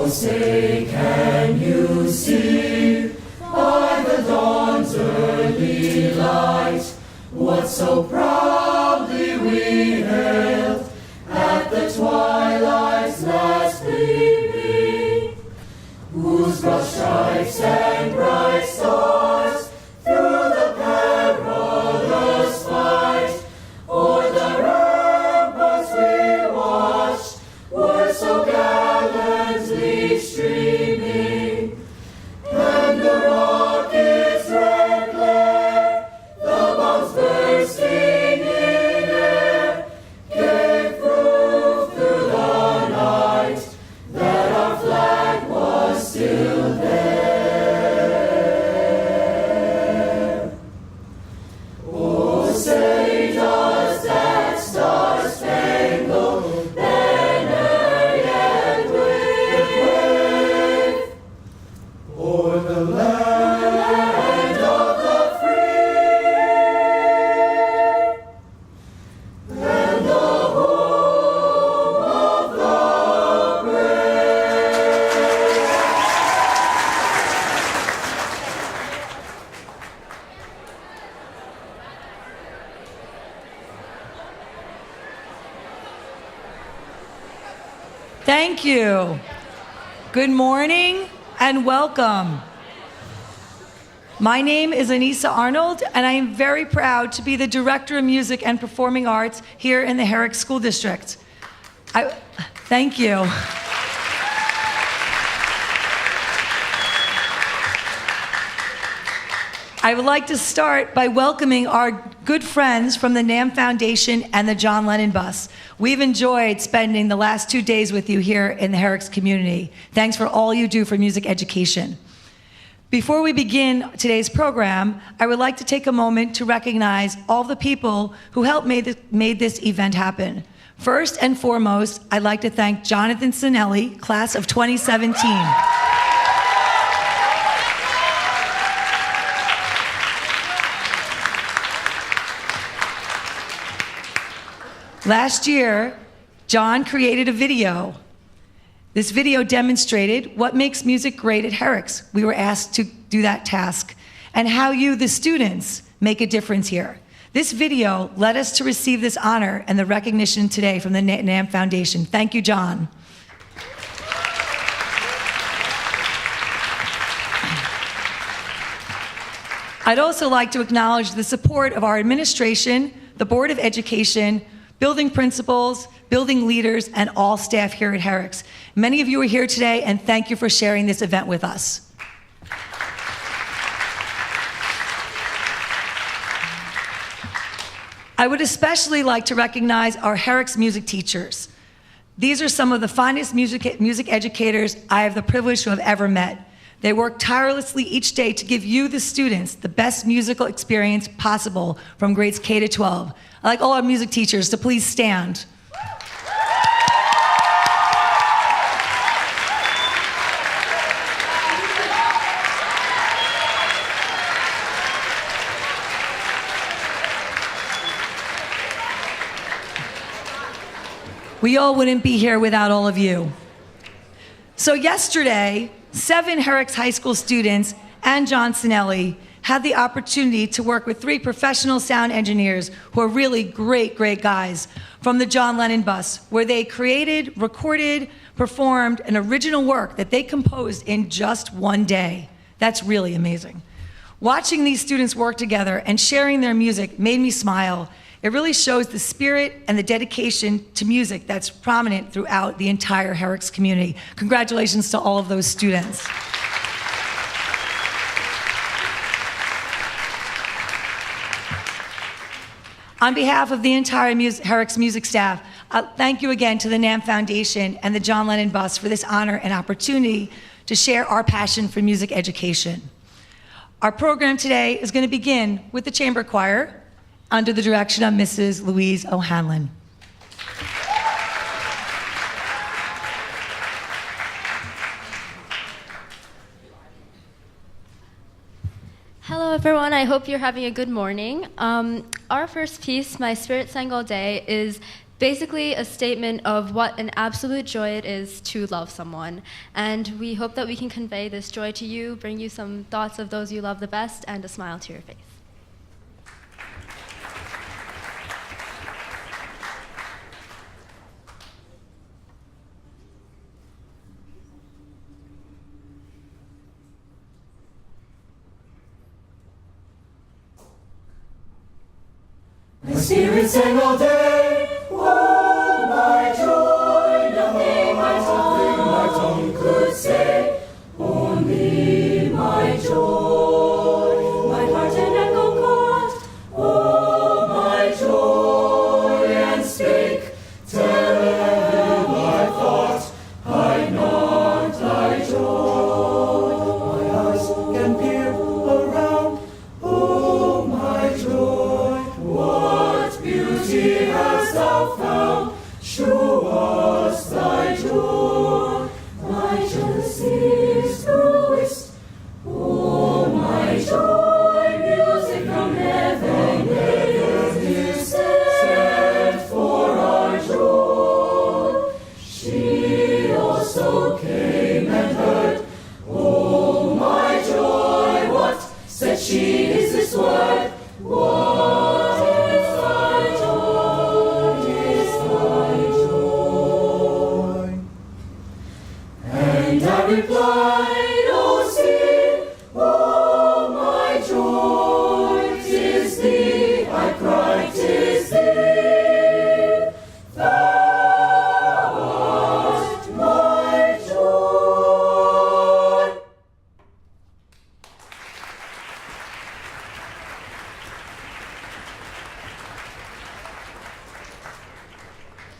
say, can you see by the dawn's early light what so proudly we hailed at the twilight's last gleaming, whose broad stripes and bright stars through the perilous fight o'er the ramparts we watched were so gallantly streaming, and the rocket's red glare, the bombs bursting in air, gave proof through the night that our flag was still there. Oh, say does that star-spangled banner yet wave o'er the land of the free and the home of the brave? Thank you. Good morning and welcome. My name is Anissa Arnold, and I am very proud to be the Director of Music and Performing Arts here in the Herricks School District. Thank you. I would like to start by welcoming our good friends from the NAMM Foundation and the John Lennon Bus. We've enjoyed spending the last 2 days with you here in the Herricks community. Thanks for all you do for music education. Before we begin today's program, I would like to take a moment to recognize all the people who helped made this event happen. First and foremost, I'd like to thank Jonathan Zanetti, class of 2017. Last year, John created a video. This video demonstrated what makes music great at Herricks. We were asked to do that task, and how you, the students, make a difference here. This video led us to receive this honor and the recognition today from the NAMM Foundation. Thank you, John. I'd also like to acknowledge the support of our administration, the Board of Education, building principals, building leaders, and all staff here at Herricks. Many of you are here today, and thank you for sharing this event with us. I would especially like to recognize our Herricks music teachers. These are some of the finest music educators I have the privilege to have ever met. They work tirelessly each day to give you, the students, the best musical experience possible from grades K to 12. I'd like all our music teachers to please stand. We all wouldn't be here without all of you. So yesterday, 7 Herricks High School students and John Zanetti had the opportunity to work with 3 professional sound engineers who are really great, great guys from the John Lennon Bus, where they created, recorded, performed an original work that they composed in just one day. That's really amazing. Watching these students work together and sharing their music made me smile. It really shows the spirit and the dedication to music that's prominent throughout the entire Herricks community. Congratulations to all of those students. On behalf of the entire Herricks music staff, thank you again to the NAMM Foundation and the John Lennon Bus for this honor and opportunity to share our passion for music education. Our program today is going to begin with the chamber choir under the direction of Mrs. Louise O'Hanlon. Hello everyone, I hope you're having a good morning. Our first piece, My Spirit Sang All Day, is Basically, a statement of what an absolute joy it is to love someone. And we hope that we can convey this joy to you, bring you some thoughts of those you love the best, and a smile to your face. My spirit sang all day, oh my joy, nothing my tongue could say, only my joy. My heart an echo caught, oh my joy, and spake, tell my thought, hide not thy joy. My eyes can peer around, oh my joy, what beauty hast thou found? Show us thy joy. My jealousy is throughest. Oh, my joy, music from heaven is sent for our joy. She also came and heard. Oh, my joy, what said she is this word? What is thy joy? Is thy joy? And I replied, oh, see, oh, my joy, 'tis thee, I cried, 'tis thee, thou art my joy.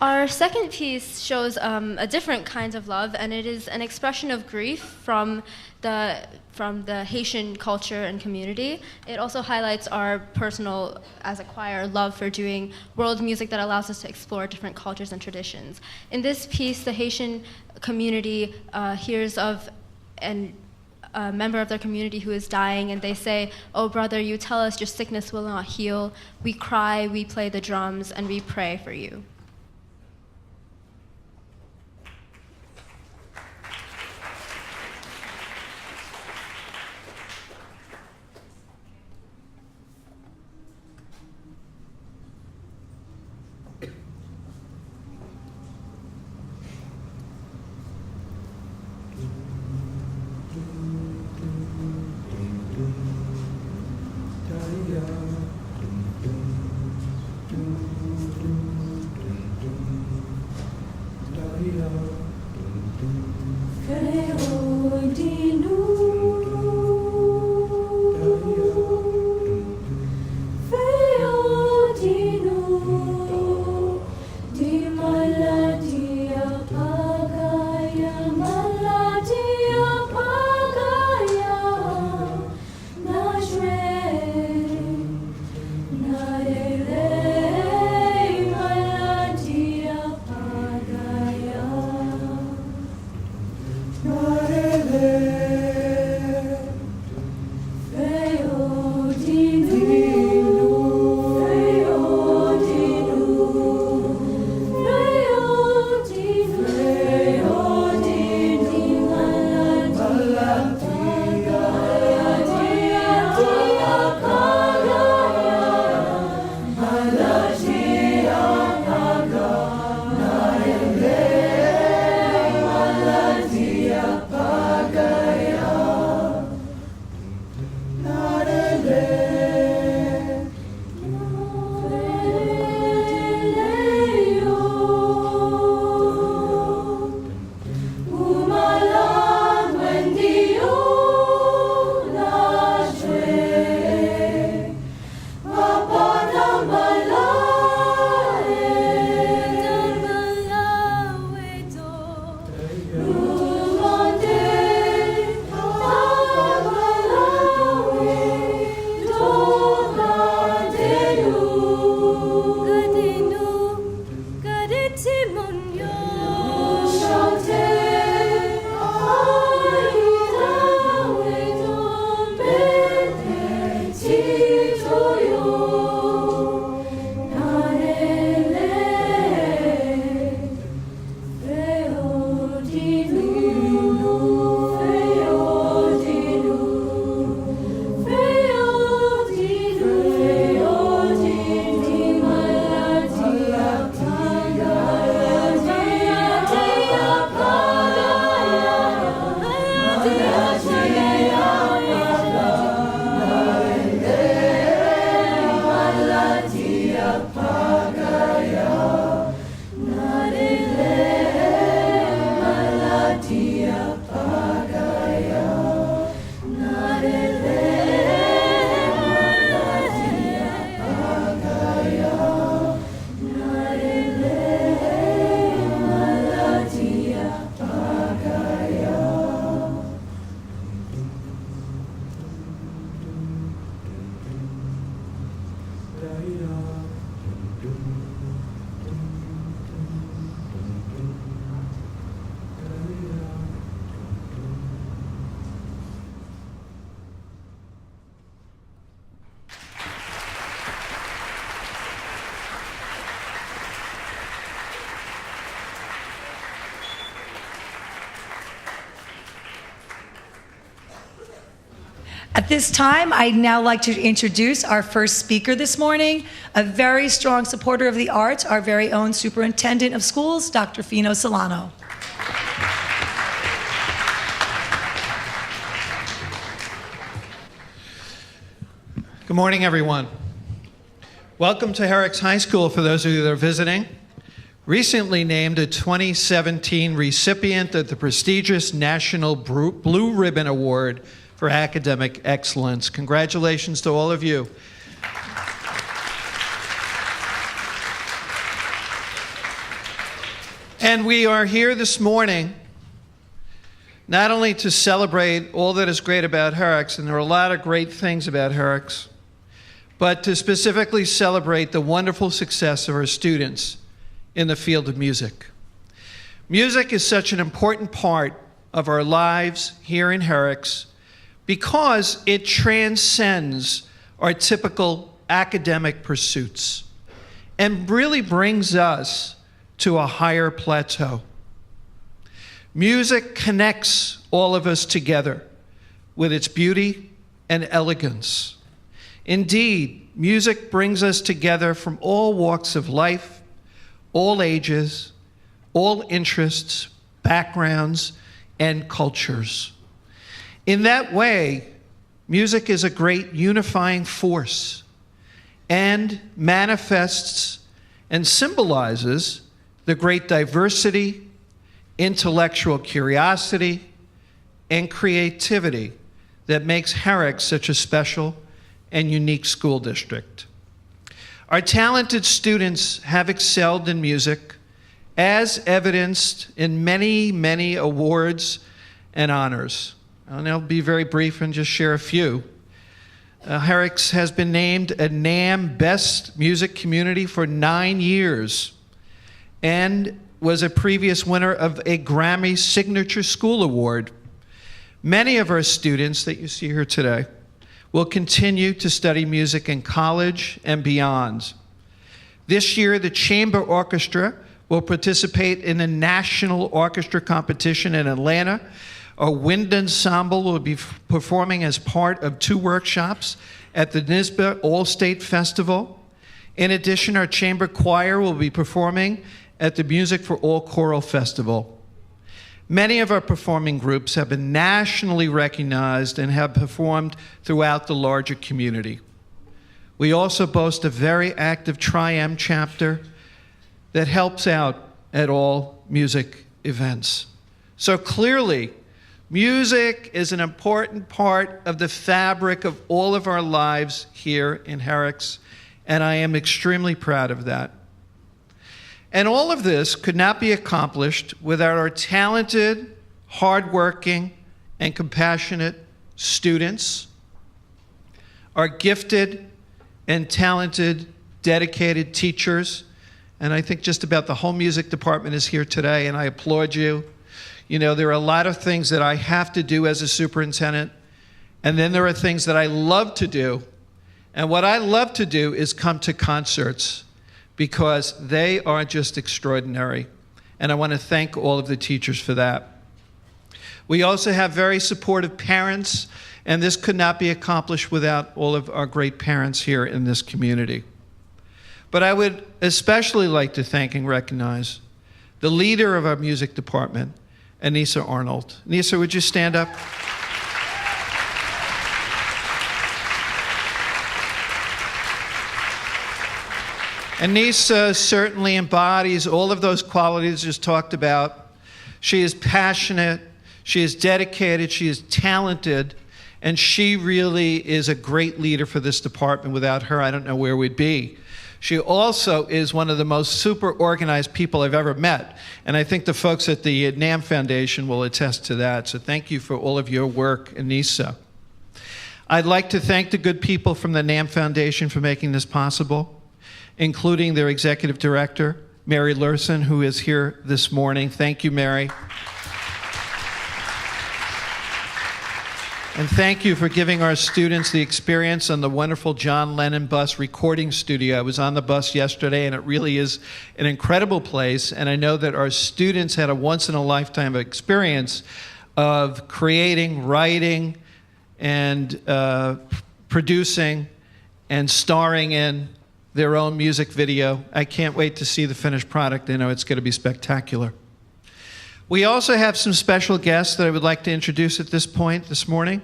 Our second piece shows a different kind of love, and it is an expression of grief from the Haitian culture and community. It also highlights our personal, as a choir, love for doing world music that allows us to explore different cultures and traditions. In this piece, the Haitian community hears of a member of their community who is dying, and they say, "Oh brother, you tell us your sickness will not heal. We cry, we play the drums, and we pray for you." Pagaya. At this time, I'd now like to introduce our first speaker this morning, a very strong supporter of the arts, our very own Superintendent of Schools, Dr. Fino Solano. Good morning, everyone. Welcome to Herricks High School for those of you that are visiting. Recently named a 2017 recipient of the prestigious National Blue Ribbon Award for Academic Excellence. Congratulations to all of you. And we are here this morning not only to celebrate all that is great about Herricks, and there are a lot of great things about Herricks, but to specifically celebrate the wonderful success of our students in the field of music. Music is such an important part of our lives here in Herricks because it transcends our typical academic pursuits and really brings us to a higher plateau. Music connects all of us together with its beauty and elegance. Indeed, music brings us together from all walks of life, all ages, all interests, backgrounds, and cultures. In that way, music is a great unifying force and manifests and symbolizes the great diversity, intellectual curiosity, and creativity that makes Herricks such a special and unique school district. Our talented students have excelled in music, as evidenced in many, many awards and honors. And I'll be very brief and just share a few. Herricks has been named a NAMM Best Music Community for 9 years and was a previous winner of a Grammy Signature School Award. Many of our students that you see here today will continue to study music in college and beyond. This year, the Chamber Orchestra will participate in the National Orchestra Competition in Atlanta. Our wind ensemble will be performing as part of 2 workshops at the Nisman All-State Festival. In addition, our chamber choir will be performing at the Music for All Choral Festival. Many of our performing groups have been nationally recognized and have performed throughout the larger community. We also boast a very active NAMM chapter that helps out at all music events. So clearly, music is an important part of the fabric of all of our lives here in Herricks, and I am extremely proud of that. And all of this could not be accomplished without our talented, hardworking, and compassionate students, our gifted and talented, dedicated teachers, and I think just about the whole music department is here today, and I applaud you. You know, there are a lot of things that I have to do as a superintendent, and then there are things that I love to do. And what I love to do is come to concerts because they are just extraordinary. And I want to thank all of the teachers for that. We also have very supportive parents, and this could not be accomplished without all of our great parents here in this community. But I would especially like to thank and recognize the leader of our music department, Anissa Arnold. Anissa, would you stand up? Anissa certainly embodies all of those qualities just talked about. She is passionate, She is dedicated, she is talented, and she really is a great leader for this department. Without her, I don't know where we'd be. She also is one of the most super organized people I've ever met. And I think the folks at the NAMM Foundation will attest to that. So thank you for all of your work, Anissa. I'd like to thank the good people from the NAMM Foundation for making this possible, including their executive director, Mary Lurson, who is here this morning. Thank you, Mary. And thank you for giving our students the experience on the wonderful John Lennon bus recording studio. I was on the bus yesterday, and it really is an incredible place. And I know that our students had a once-in-a-lifetime experience of creating, writing, and producing and starring in their own music video. I can't wait to see the finished product. I know it's going to be spectacular. We also have some special guests that I would like to introduce at this point this morning.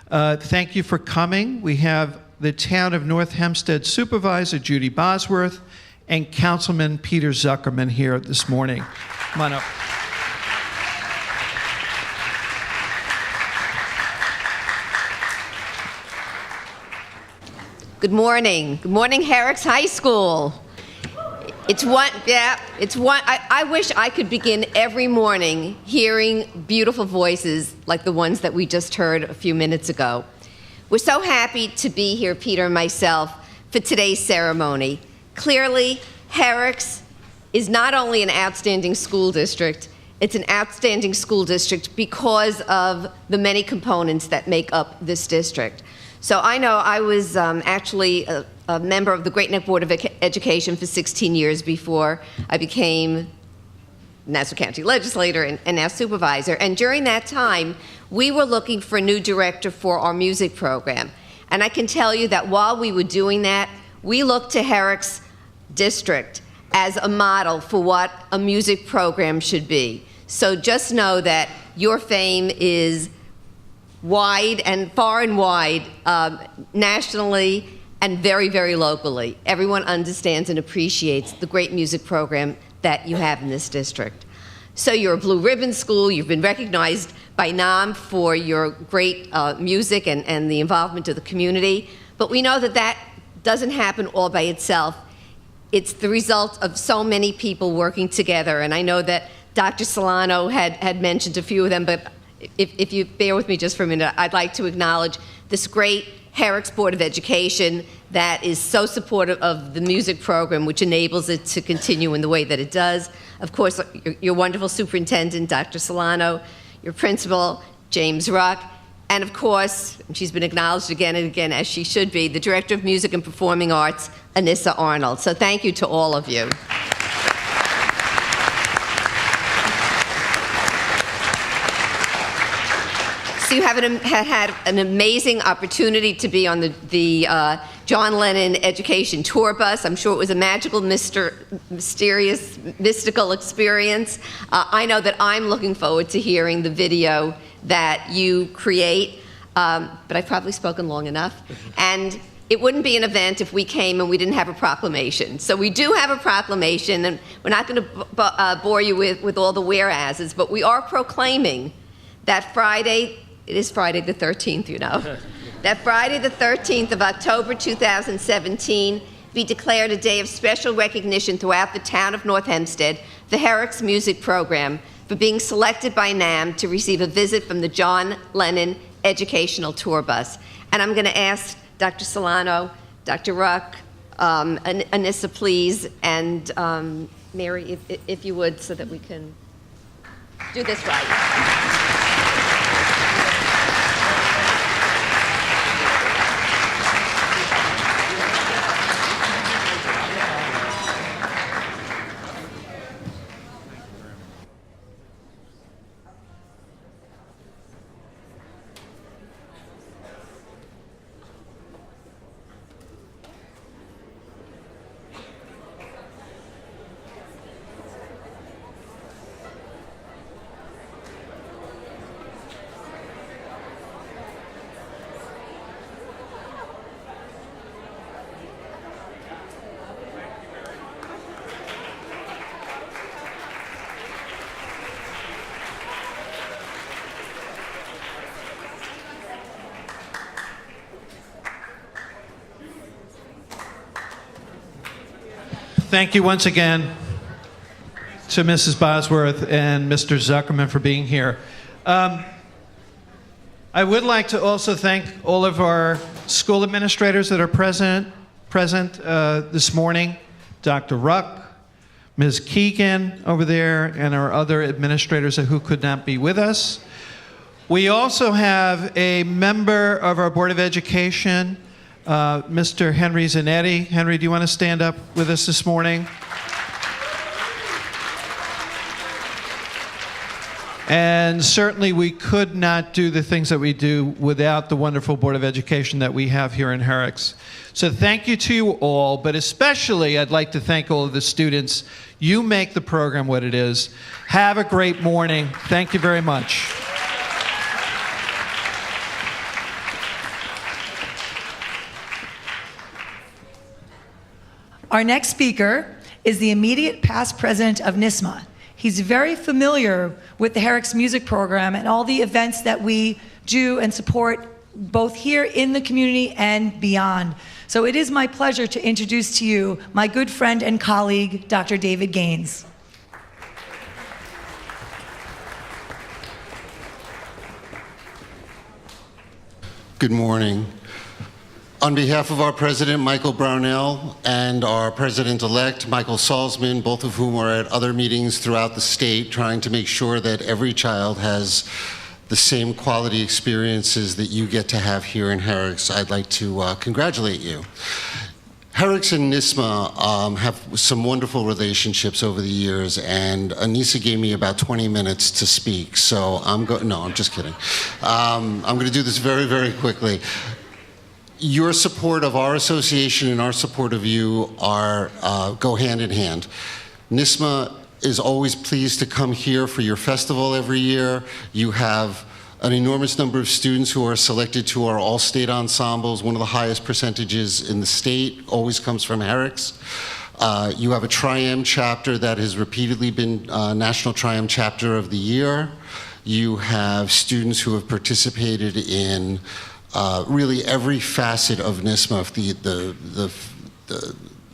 Thank you for coming. We have the Town of North Hempstead Supervisor Judy Bosworth and Councilman Peter Zuckerman here this morning. Come on up. Good morning. Good morning, Herricks High School. I wish I could begin every morning hearing beautiful voices like the ones that we just heard a few minutes ago. We're so happy to be here, Peter and myself, for today's ceremony. Clearly, Herricks is not only an outstanding school district, it's an outstanding school district because of the many components that make up this district. So I know I was actually a member of the Great Neck Board of Education for 16 years before I became Nassau County legislator and now supervisor. And during that time, we were looking for a new director for our music program. And I can tell you that while we were doing that, we looked to Herricks District as a model for what a music program should be. So just know that your fame is wide and far and wide, nationally and very, very locally. Everyone understands and appreciates the great music program that you have in this district. So you're a blue ribbon school. You've been recognized by NAMM for your great music and the involvement of the community. But we know that that doesn't happen all by itself. It's the result of so many people working together. And I know that Dr. Solano had mentioned a few of them, but if you bear with me just for a minute, I'd like to acknowledge this great Herricks Board of Education that is so supportive of the music program, which enables it to continue in the way that it does. Of course, your wonderful superintendent, Dr. Solano, your principal, James Ruck, and of course, she's been acknowledged again and again, as she should be, the Director of Music and Performing Arts, Anissa Arnold. So thank you to all of you. So you have had an amazing opportunity to be on the John Lennon Education Tour Bus. I'm sure it was a magical, mysterious, mystical experience. I know that I'm looking forward to hearing the video that you create, but I've probably spoken long enough. And it wouldn't be an event if we came and we didn't have a proclamation. So we do have a proclamation, and we're not going to bore you with all the whereases, but we are proclaiming that Friday, it is Friday the 13th, you know, that Friday the 13th of October 2017 be declared a day of special recognition throughout the town of North Hempstead for Herricks Music Program for being selected by NAMM to receive a visit from the John Lennon Educational Tour Bus. And I'm going to ask Dr. Solano, Dr. Ruck, Anissa, please, and Mary, if you would, so that we can do this right. thank you once again to Mrs. Bosworth and Mr. Zuckerman for being here. I would like to also thank all of our school administrators that are present this morning, Dr. Ruck, Ms. Keegan over there, and our other administrators who could not be with us. We also have a member of our Board of Education, Mr. Henry Zanetti. Henry, do you want to stand up with us this morning? And certainly we could not do the things that we do without the wonderful Board of Education that we have here in Herricks. So thank you to you all, but especially I'd like to thank all of the students. You make the program what it is. Have a great morning. Thank you very much. Our next speaker is the immediate past president of Nisman. He's very familiar with the Herricks music program and all the events that we do and support both here in the community and beyond. So it is my pleasure to introduce to you my good friend and colleague, Dr. David Gaines. Good morning. On behalf of our President, Michael Brownell, and our President-elect, Michael Salzman, both of whom are at other meetings throughout the state trying to make sure that every child has the same quality experiences that you get to have here in Herricks, I'd like to congratulate you. Herricks and NISMA have some wonderful relationships over the years, and Anissa gave me about 20 minutes to speak, so no, I'm just kidding. I'm going to do this very, very quickly. Your support of our association and our support of you go hand in hand. NISMA is always pleased to come here for your festival every year. You have an enormous number of students who are selected to our all-state ensembles. One of the highest percentages in the state always comes from Herricks. You have a Tri-M chapter that has repeatedly been National Tri-M Chapter of the Year. You have students who have participated in really every facet of NISMA,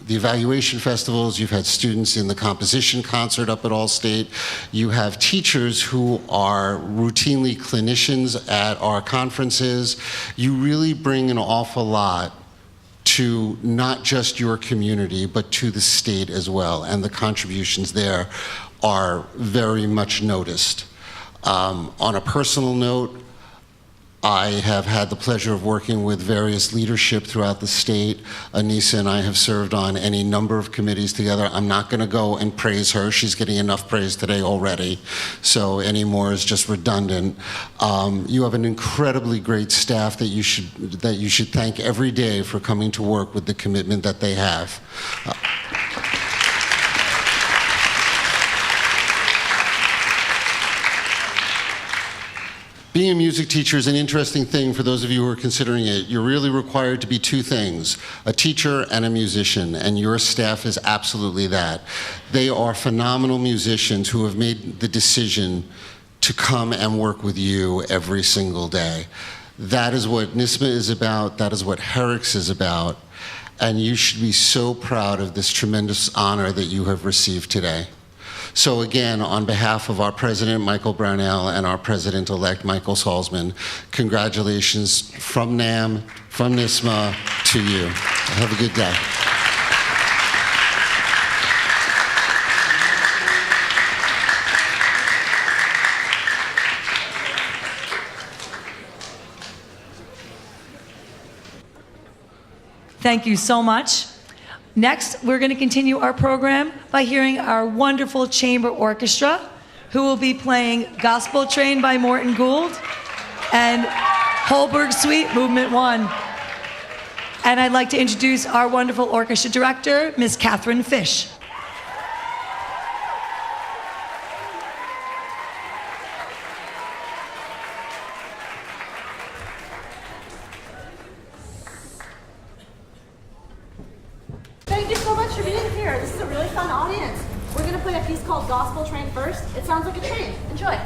the evaluation festivals. You've had students in the composition concert up at Allstate. You have teachers who are routinely clinicians at our conferences. You really bring an awful lot to not just your community, but to the state as well, and the contributions there are very much noticed. On a personal note, I have had the pleasure of working with various leadership throughout the state. Anissa and I have served on any number of committees together. I'm not going to go and praise her. She's getting enough praise today already, so any more is just redundant. You have an incredibly great staff that you should thank every day for coming to work with the commitment that they have. Being a music teacher is an interesting thing for those of you who are considering it. You're really required to be two things, a teacher and a musician, and your staff is absolutely that. They are phenomenal musicians who have made the decision to come and work with you every single day. That is what NISMA is about, that is what Herricks is about, and you should be so proud of this tremendous honor that you have received today. So again, on behalf of our President, Michael Brownell, and our President-elect, Michael Salzman, congratulations from NAMM, from NISMA, to you. Have a good day. Thank you so much. Next, we're going to continue our program by hearing our wonderful chamber orchestra, who will be playing Gospel Train by Morton Gould and Holberg Suite, Movement 1. And I'd like to introduce our wonderful orchestra director, Ms. Catherine Fish. Thank you so much for being here. This is a really fun audience. We're going to play a piece called Gospel Train first. It sounds like a train. Enjoy.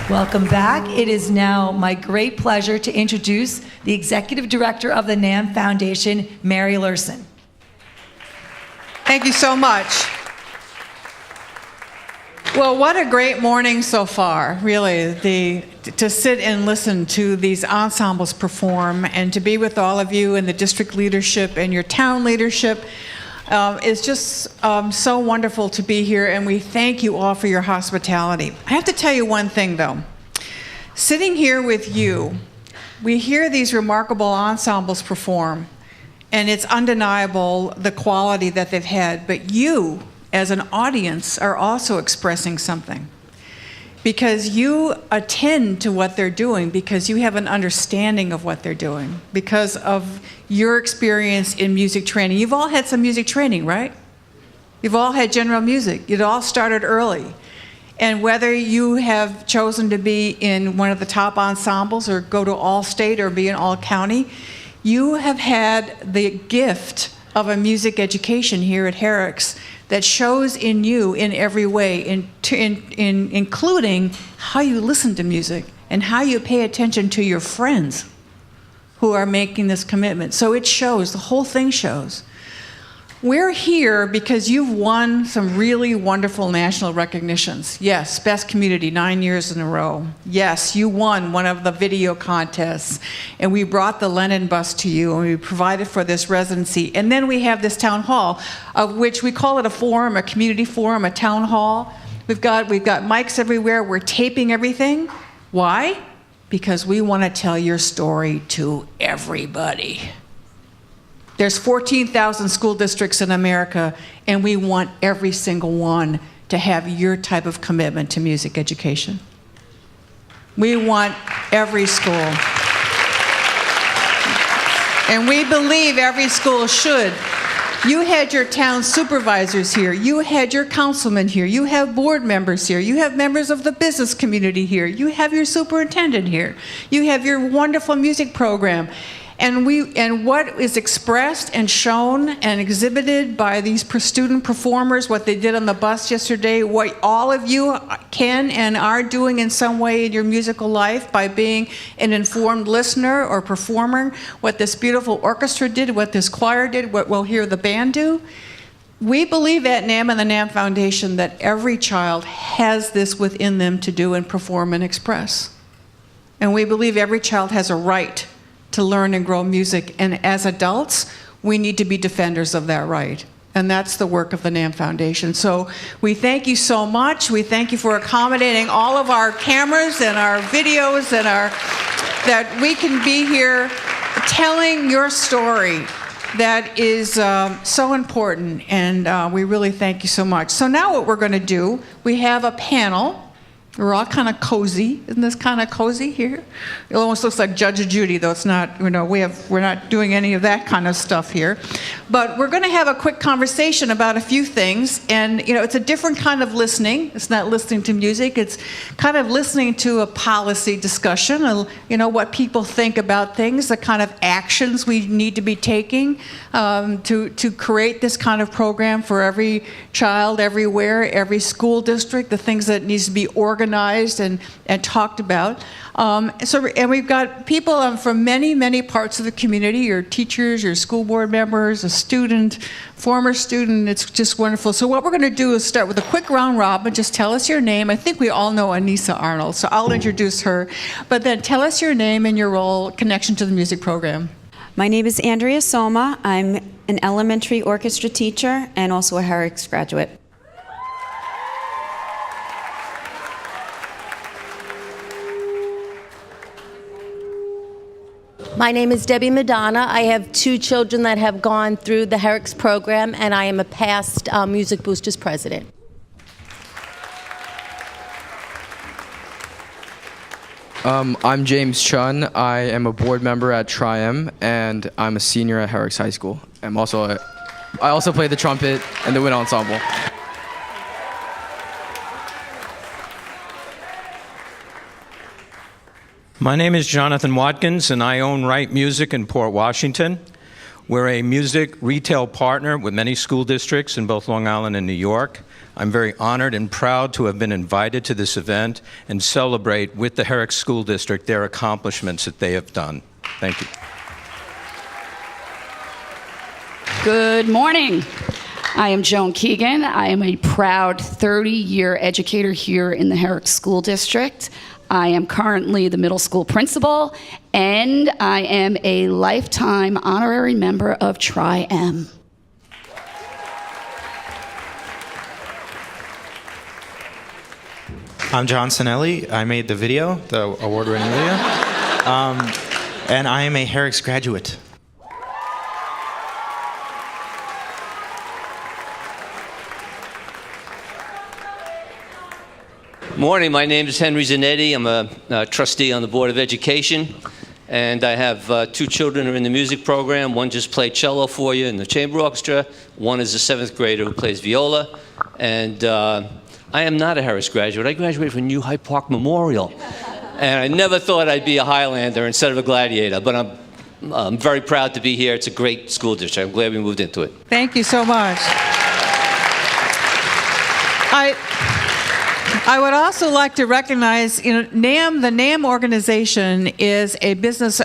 Welcome back. It is now my great pleasure to introduce the Executive Director of the NAMM Foundation, Mary Lurson. Thank you so much. Well, what a great morning so far, really, to sit and listen to these ensembles perform and to be with all of you and the district leadership and your town leadership. It's just so wonderful to be here, and we thank you all for your hospitality. I have to tell you one thing, though. Sitting here with you, we hear these remarkable ensembles perform, and it's undeniable the quality that they've had, but you, as an audience, are also expressing something. Because you attend to what they're doing, because you have an understanding of what they're doing, because of your experience in music training. You've all had some music training, right? You've all had general music. It all started early. And whether you have chosen to be in one of the top ensembles or go to all-state or be in all-county, you have had the gift of a music education here at Herricks that shows in you in every way, including how you listen to music and how you pay attention to your friends who are making this commitment. So it shows, the whole thing shows. We're here because you've won some really wonderful national recognitions. Yes, Best Community 9 years in a row. Yes, you won one of the video contests, and we brought the Lennon bus to you, and we provided for this residency. And then we have this town hall, of which we call it a forum, a community forum, a town hall. We've got mics everywhere. We're taping everything. Why? Because we want to tell your story to everybody. There's 14,000 school districts in America, and we want every single one to have your type of commitment to music education. We want every school. And we believe every school should. You had your town supervisors here. You had your councilmen here. You have board members here. You have members of the business community here. You have your superintendent here. You have your wonderful music program. And what is expressed and shown and exhibited by these student performers, what they did on the bus yesterday, what all of you can and are doing in some way in your musical life by being an informed listener or performer, what this beautiful orchestra did, what this choir did, what we'll hear the band do. We believe at NAMM and the NAMM Foundation that every child has this within them to do and perform and express. And we believe every child has a right to learn and grow music, and as adults, we need to be defenders of that right. And that's the work of the NAMM Foundation. So we thank you so much. We thank you for accommodating all of our cameras and our videos and that we can be here telling your story that is so important, and we really thank you so much. So now what we're going to do, we have a panel. We're all kind of cozy. Isn't this kind of cozy here? It almost looks like Judge Judy, though it's not, we're not doing any of that kind of stuff here. But we're going to have a quick conversation about a few things. And, it's a different kind of listening. It's not listening to music. It's kind of listening to a policy discussion, what people think about things, the kind of actions we need to be taking to create this kind of program for every child, everywhere, every school district, the things that needs to be organized and talked about. And we've got people from many, many parts of the community, your teachers, your school board members, a student, former student. It's just wonderful. So what we're going to do is start with a quick round robin. Just tell us your name. I think we all know Anissa Arnold, so I'll introduce her. But then tell us your name and your role, connection to the music program. My name is Andrea Soma. I'm an elementary orchestra teacher and also a Herricks graduate. My name is Debbie Madonna. I have 2 children that have gone through the Herricks program, and I am a past Music Boosters president. I'm James Chun. I am a board member at Tri-M, and I'm a senior at Herricks High School. I also play the trumpet and the wind ensemble. My name is Jonathan Watkins, and I own Wright Music in Port Washington. We're a music retail partner with many school districts in both Long Island and New York. I'm very honored and proud to have been invited to this event and celebrate with the Herricks School District their accomplishments that they have done. Thank you. Good morning. I am Joan Keegan. I am a proud 30-year educator here in the Herricks School District. I am currently the middle school principal, and I am a lifetime honorary member of Tri-M. I'm John Zanetti. I made the video, the award-winning video, and I am a Herricks graduate. Morning, my name is Henry Zanetti. I'm a trustee on the Board of Education, and I have 2 children who are in the music program. One just played cello for you in the chamber orchestra. One is a 7th grader who plays viola, and I am not a Herricks graduate. I graduated from New Hyde Park Memorial, and I never thought I'd be a Highlander instead of a Gladiator, but I'm very proud to be here. It's a great school district. I'm glad we moved into it. Thank you so much. I would also like to recognize, NAMM, the NAMM organization is a business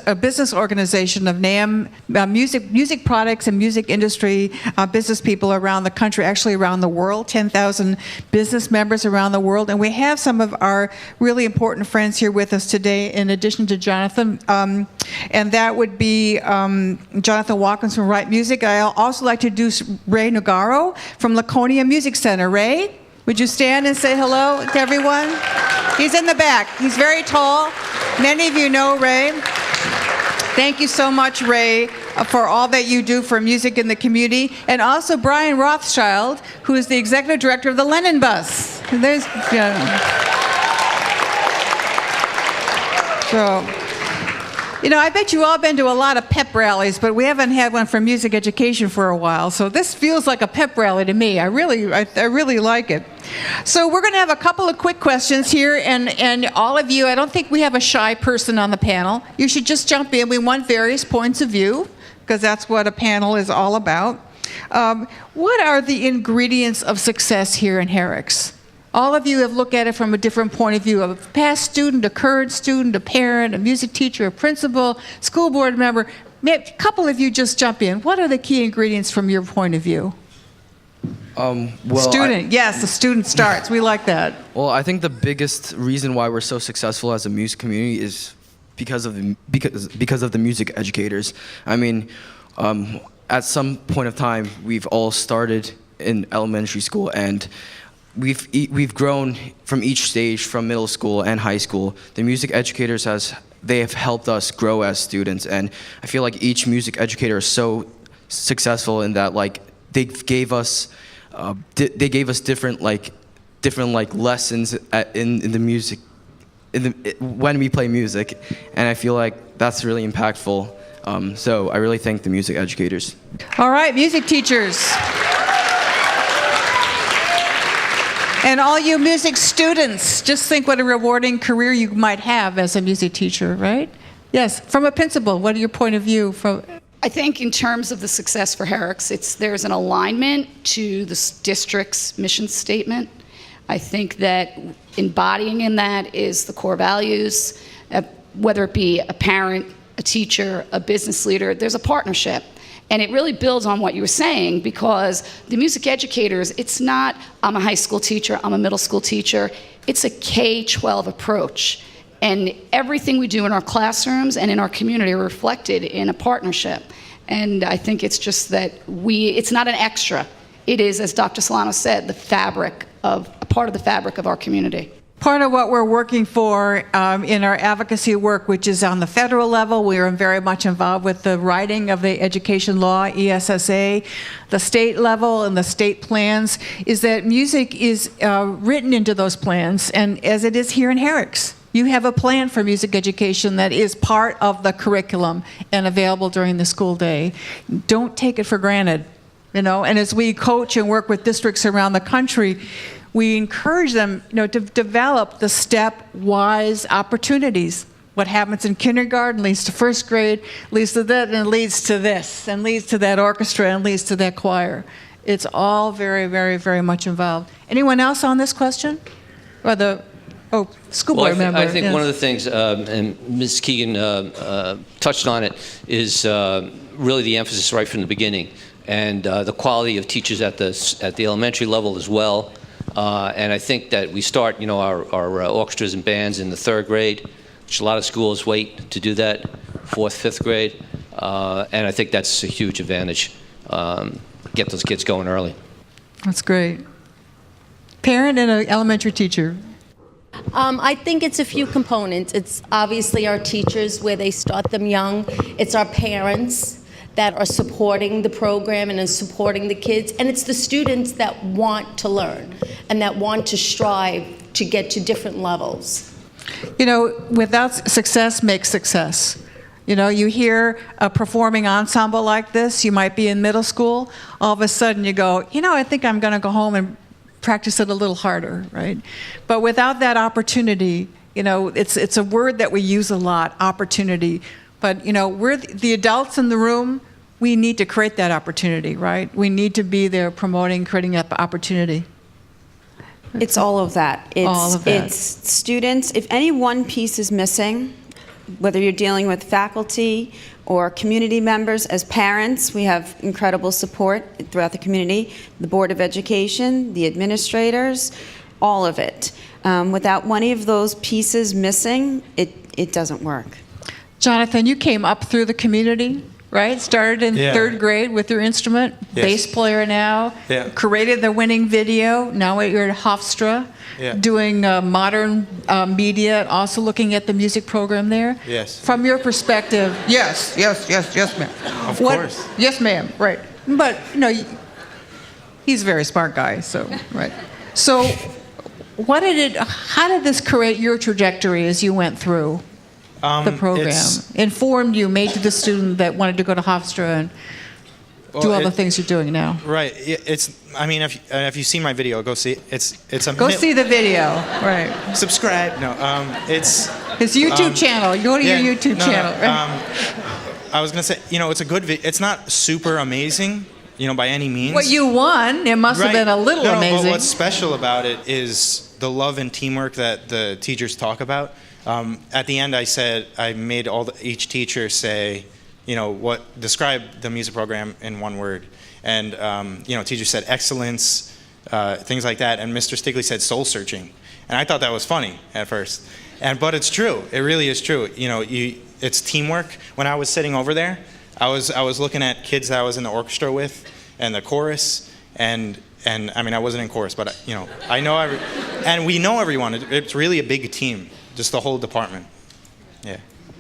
organization of NAMM music products and music industry business people around the country, actually around the world, 10,000 business members around the world. And we have some of our really important friends here with us today, in addition to Jonathan. And that would be Jonathan Watkins from Wright Music. I also like to introduce Ray Nogaro from Laconia Music Center. Ray? Would you stand and say hello to everyone? He's in the back. He's very tall. Many of you know Ray. Thank you so much, Ray, for all that you do for music in the community. And also Brian Rothschild, who is the executive director of the Lennon Bus. So, you know, I bet you all been to a lot of pep rallies, but we haven't had one for music education for a while. So this feels like a pep rally to me. I really like it. So we're going to have a couple of quick questions here, and all of you, I don't think we have a shy person on the panel. You should just jump in. We want various points of view, because that's what a panel is all about. What are the ingredients of success here in Herricks? All of you have looked at it from a different point of view, of a past student, a current student, a parent, a music teacher, a principal, school board member. A couple of you just jump in. What are the key ingredients from your point of view? Student, yes, the student starts. We like that. Well, I think the biggest reason why we're so successful as a music community is because of the music educators. I mean, at some point of time, we've all started in elementary school, and we've grown from each stage, from middle school and high school. The music educators they have helped us grow as students, and I feel like each music educator is so successful in that, like, they gave us different lessons in the music when we play music, and I feel like that's really impactful. So I really thank the music educators. All right, music teachers. And all you music students, just think what a rewarding career you might have as a music teacher, right? Yes, from a principal, what are your point of view? I think in terms of the success for Herricks, there's an alignment to the district's mission statement. I think that embodying in that is the core values, whether it be a parent, a teacher, a business leader, there's a partnership. And it really builds on what you were saying, because the music educators, it's not, I'm a high school teacher, I'm a middle school teacher. It's a K-12 approach. And everything we do in our classrooms and in our community are reflected in a partnership. And I think it's just that it's not an extra. It is, as Dr. Solano said, a part of the fabric of our community. Part of what we're working for in our advocacy work, which is on the federal level, we are very much involved with the writing of the education law, ESSA, the state level and the state plans, is that music is written into those plans, and as it is here in Herricks. You have a plan for music education that is part of the curriculum and available during the school day. Don't take it for granted, you know, and as we coach and work with districts around the country, we encourage them, you know, to develop the stepwise opportunities. What happens in kindergarten leads to first grade, leads to that, and leads to this, and leads to that orchestra, and leads to that choir. It's all very, very, very much involved. Anyone else on this question? Or school board member. I think yes. one of the things, and Ms. Keegan touched on it, is really the emphasis right from the beginning, and the quality of teachers at the elementary level as well. And I think that we start, you know, our orchestras and bands in the 3rd grade, which a lot of schools wait to do that, 4th, 5th grade. And I think that's a huge advantage. Get those kids going early. That's great. Parent and an elementary teacher. I think it's a few components. It's obviously our teachers, where they start them young. It's our parents that are supporting the program and is supporting the kids. And it's the students that want to learn and that want to strive to get to different levels. You know, without success makes success. You know, you hear a performing ensemble like this, you might be in middle school, all of a sudden you go, you know, I think I'm going to go home and practice it a little harder, right? But without that opportunity, you know, it's a word that we use a lot, opportunity. But, you know, we're the adults in the room, we need to create that opportunity, right? We need to be there promoting, creating that opportunity. It's all of that. It's students. If any one piece is missing, whether you're dealing with faculty or community members, as parents, we have incredible support throughout the community, the Board of Education, the administrators, all of it. Without one of those pieces missing, it doesn't work. Jonathan, you came up through the community, right? Started in 3rd grade with your instrument, bass player now, created the winning video. Now you're at Hofstra, doing modern media, also looking at the music program there. Yes. From your perspective, yes, ma'am. Of course. Yes, ma'am, right. But, you know, he's a very smart guy, so, right. So, how did this create your trajectory as you went through? the program? Informed you, made you the student that wanted to go to Hofstra and do all the things you're doing now? Right. I mean, if you've seen my video, go see it. It's a Go see the video. Right. Subscribe. No, it's his YouTube channel. Go to your YouTube channel. I was gonna say, it's a good video. It's not super amazing, by any means. Well, you won. It must have been a little amazing. But what's special about it is the love and teamwork that the teachers talk about. At the end, I made each teacher say, describe the music program in one word. And, teachers said excellence, things like that. And Mr. Stigley said soul searching. And I thought that was funny at first. But it's true. It really is true. It's teamwork. When I was sitting over there, I was looking at kids that I was in the orchestra with and the chorus. And I mean, I wasn't in chorus, but, I know and we know everyone. It's really a big team, just the whole department. Yeah.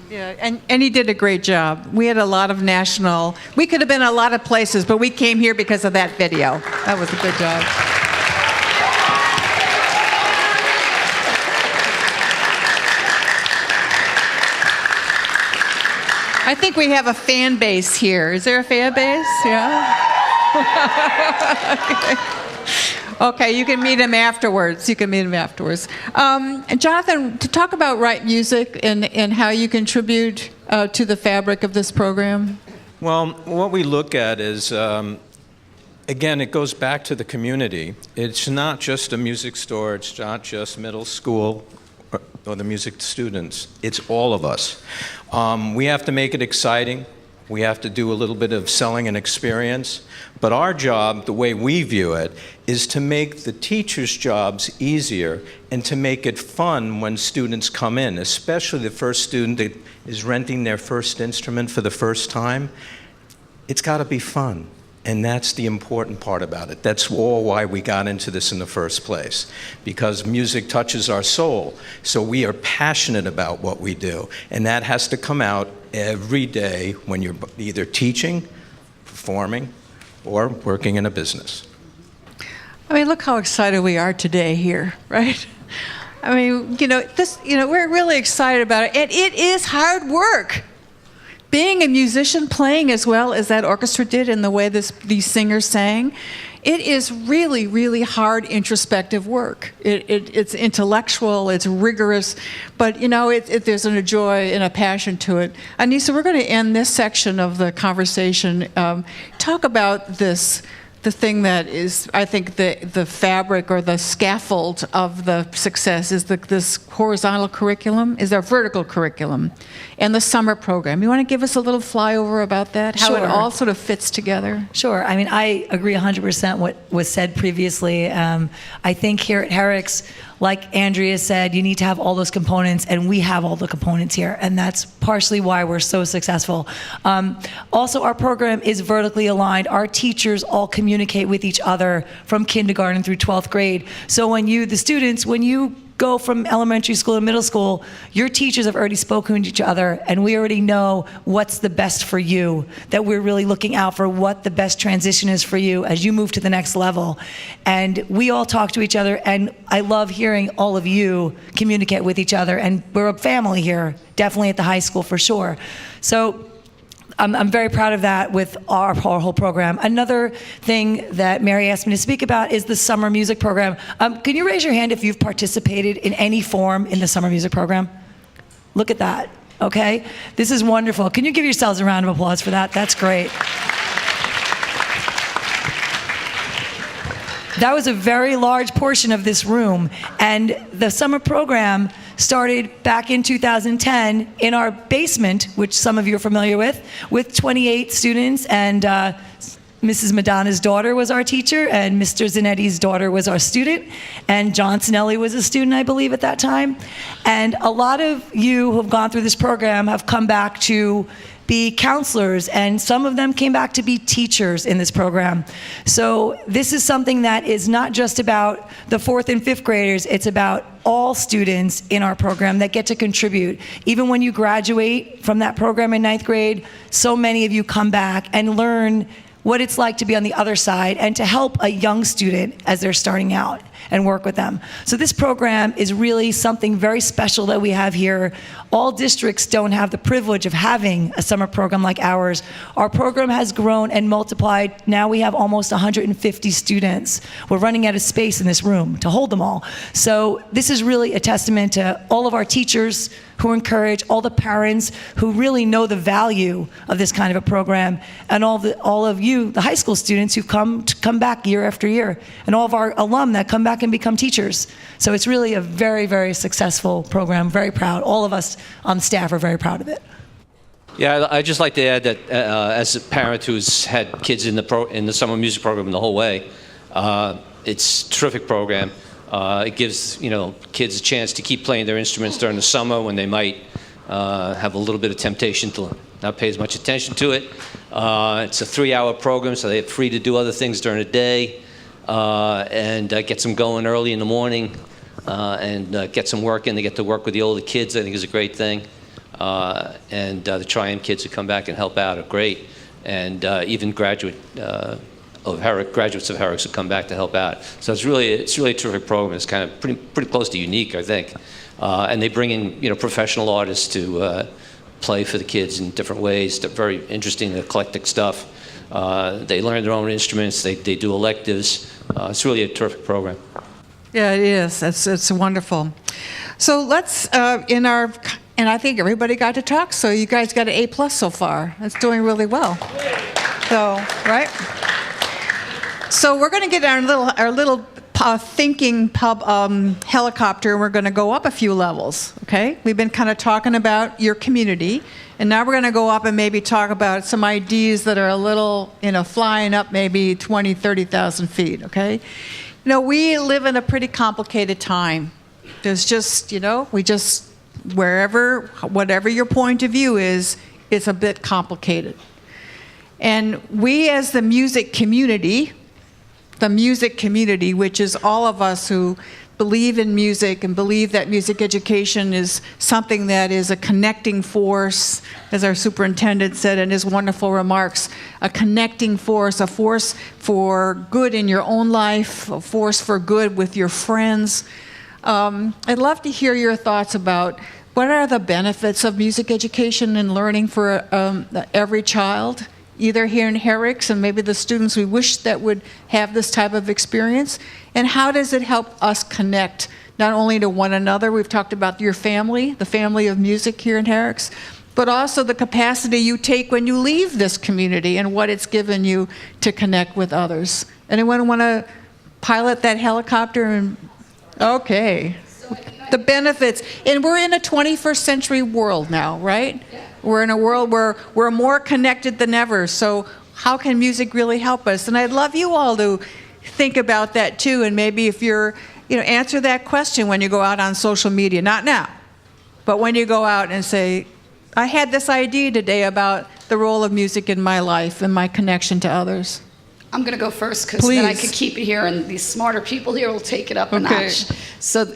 Yeah, and he did a great job. We had a lot of we could have been a lot of places, but we came here because of that video. That was a good job. I think we have a fan base here. Is there a fan base? Yeah? Okay, you can meet him afterwards. And Jonathan, to talk about Write Music and how you contribute to the fabric of this program. Well, what we look at is, again, it goes back to the community. It's not just a music store. It's not just middle school or the music students. It's all of us. We have to make it exciting. We have to do a little bit of selling and experience. But our job, the way we view it, is to make the teachers' jobs easier and to make it fun when students come in, especially the first student that is renting their first instrument for the first time. It's got to be fun. And that's the important part about it. That's all why we got into this in the first place, because music touches our soul. So we are passionate about what we do. And that has to come out every day when you're either teaching, performing, or working in a business. I mean, look how excited we are today here, right? I mean, we're really excited about it. And it is hard work. Being a musician, playing as well as that orchestra did in the way these singers sang, it is really, really hard, introspective work. It's intellectual, it's rigorous, but there's a joy and a passion to it. Anissa, we're going to end this section of the conversation. Talk about the thing that is, I think, the fabric or the scaffold of the success is this horizontal curriculum, is our vertical curriculum, and the summer program. You want to give us a little flyover about that? How it all sort of fits together? Sure. I mean, I agree 100% what was said previously. I think here at Herricks, like Andrea said, you need to have all those components, and we have all the components here, and that's partially why we're so successful. Also, our program is vertically aligned. Our teachers all communicate with each other from kindergarten through 12th grade. So when you go from elementary school to middle school, your teachers have already spoken to each other, and we already know what's the best for you, that we're really looking out for what the best transition is for you as you move to the next level. And we all talk to each other, and I love hearing all of you communicate with each other, and we're a family here, definitely at the high school for sure. So I'm very proud of that with our whole program. Another thing that Mary asked me to speak about is the summer music program. Can you raise your hand if you've participated in any form in the summer music program? Look at that, okay? This is wonderful. Can you give yourselves a round of applause for that? That's great. That was a very large portion of this room, and the summer program started back in 2010 in our basement, which some of you are familiar with 28 students, and Mrs. Madonna's daughter was our teacher, and Mr. Zanetti's daughter was our student, and John Sinelli was a student, I believe, at that time. And a lot of you who have gone through this program have come back to be counselors, and some of them came back to be teachers in this program. So this is something that is not just about the 4th and 5th graders, it's about all students in our program that get to contribute. Even when you graduate from that program in 9th grade, so many of you come back and learn what it's like to be on the other side and to help a young student as they're starting out. and work with them. So this program is really something very special that we have here. All districts don't have the privilege of having a summer program like ours. Our program has grown and multiplied. Now we have almost 150 students. We're running out of space in this room to hold them all. So this is really a testament to all of our teachers who encourage, all the parents who really know the value of this kind of a program, and all of you, the high school students who come back year after year, and all of our alum that come back and become teachers. So it's really a very, very successful program. Very proud. All of us on staff are very proud of it. Yeah, I'd just like to add that as a parent who's had kids in the summer music program the whole way, it's a terrific program. It gives kids a chance to keep playing their instruments during the summer when they might have a little bit of temptation to not pay as much attention to it. It's a 3-hour program, so they're free to do other things during the day, and gets them going early in the morning, and gets them working. They get to work with the older kids, I think is a great thing. And the Triumph kids who come back and help out are great, and even graduates of Herricks who come back to help out. So it's really a terrific program. It's kind of pretty close to unique, I think. And they bring in professional artists to play for the kids in different ways. They're very interesting, eclectic stuff. They learn their own instruments. They do electives. It's really a terrific program. Yeah, it is. It's wonderful. So let's and I think everybody got to talk. So you guys got an A+ so far. That's doing really well. So right. So we're going to get our little thinking pub helicopter, and we're going to go up a few levels, okay? We've been kind of talking about your community, and now we're going to go up and maybe talk about some ideas that are a little, flying up maybe 20, 30,000 feet, okay? We live in a pretty complicated time. There's just, whatever your point of view is, it's a bit complicated. And we as the music community, which is all of us who believe in music and believe that music education is something that is a connecting force, as our superintendent said in his wonderful remarks, a connecting force, a force for good in your own life, a force for good with your friends. I'd love to hear your thoughts about what are the benefits of music education and learning for every child, either here in Herricks and maybe the students we wish that would have this type of experience, and how does it help us connect not only to one another, we've talked about your family, the family of music here in Herricks, but also the capacity you take when you leave this community and what it's given you to connect with others. Anyone want to pilot that helicopter? Okay. The benefits. And we're in a 21st century world now, right? Yeah. We're in a world where we're more connected than ever. So how can music really help us? And I'd love you all to think about that too. And maybe if you're, answer that question when you go out on social media. Not now, but when you go out and say, I had this idea today about the role of music in my life and my connection to others. I'm going to go first because then I could keep it here, and these smarter people here will take it up a notch. So,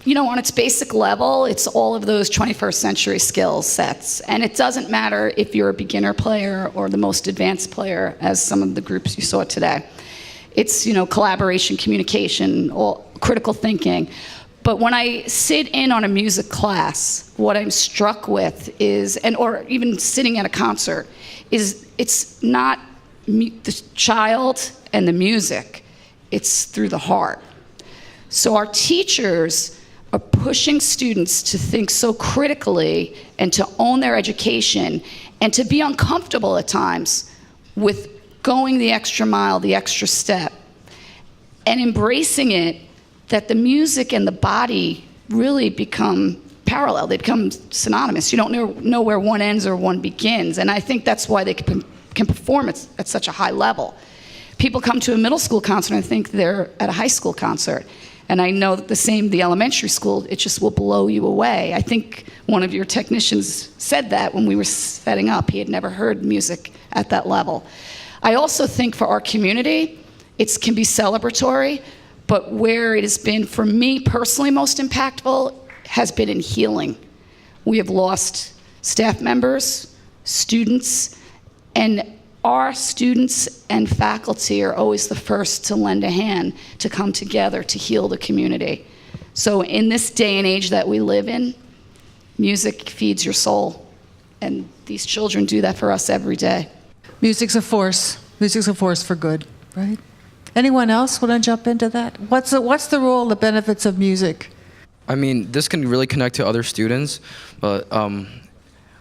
on its basic level, it's all of those 21st century skill sets. And it doesn't matter if you're a beginner player or the most advanced player, as some of the groups you saw today. It's, collaboration, communication, all critical thinking. But when I sit in on a music class, what I'm struck with is, or even sitting at a concert, is it's not the child and the music, it's through the heart. So our teachers are pushing students to think so critically and to own their education and to be uncomfortable at times with going the extra mile, the extra step, and embracing it, that the music and the body really become parallel. They become synonymous. You don't know where one ends or one begins. And I think that's why they can perform at such a high level. People come to a middle school concert and think they're at a high school concert. And I know that the elementary school, it just will blow you away. I think one of your technicians said that when we were setting up. He had never heard music at that level. I also think for our community, it can be celebratory, but where it has been, for me personally, most impactful has been in healing. We have lost staff members, students, and our students and faculty are always the first to lend a hand, to come together, to heal the community. So in this day and age that we live in, music feeds your soul. And these children do that for us every day. Music's a force. Music's a force for good, right? Anyone else want to jump into that? What's the role, the benefits of music? I mean, this can really connect to other students, but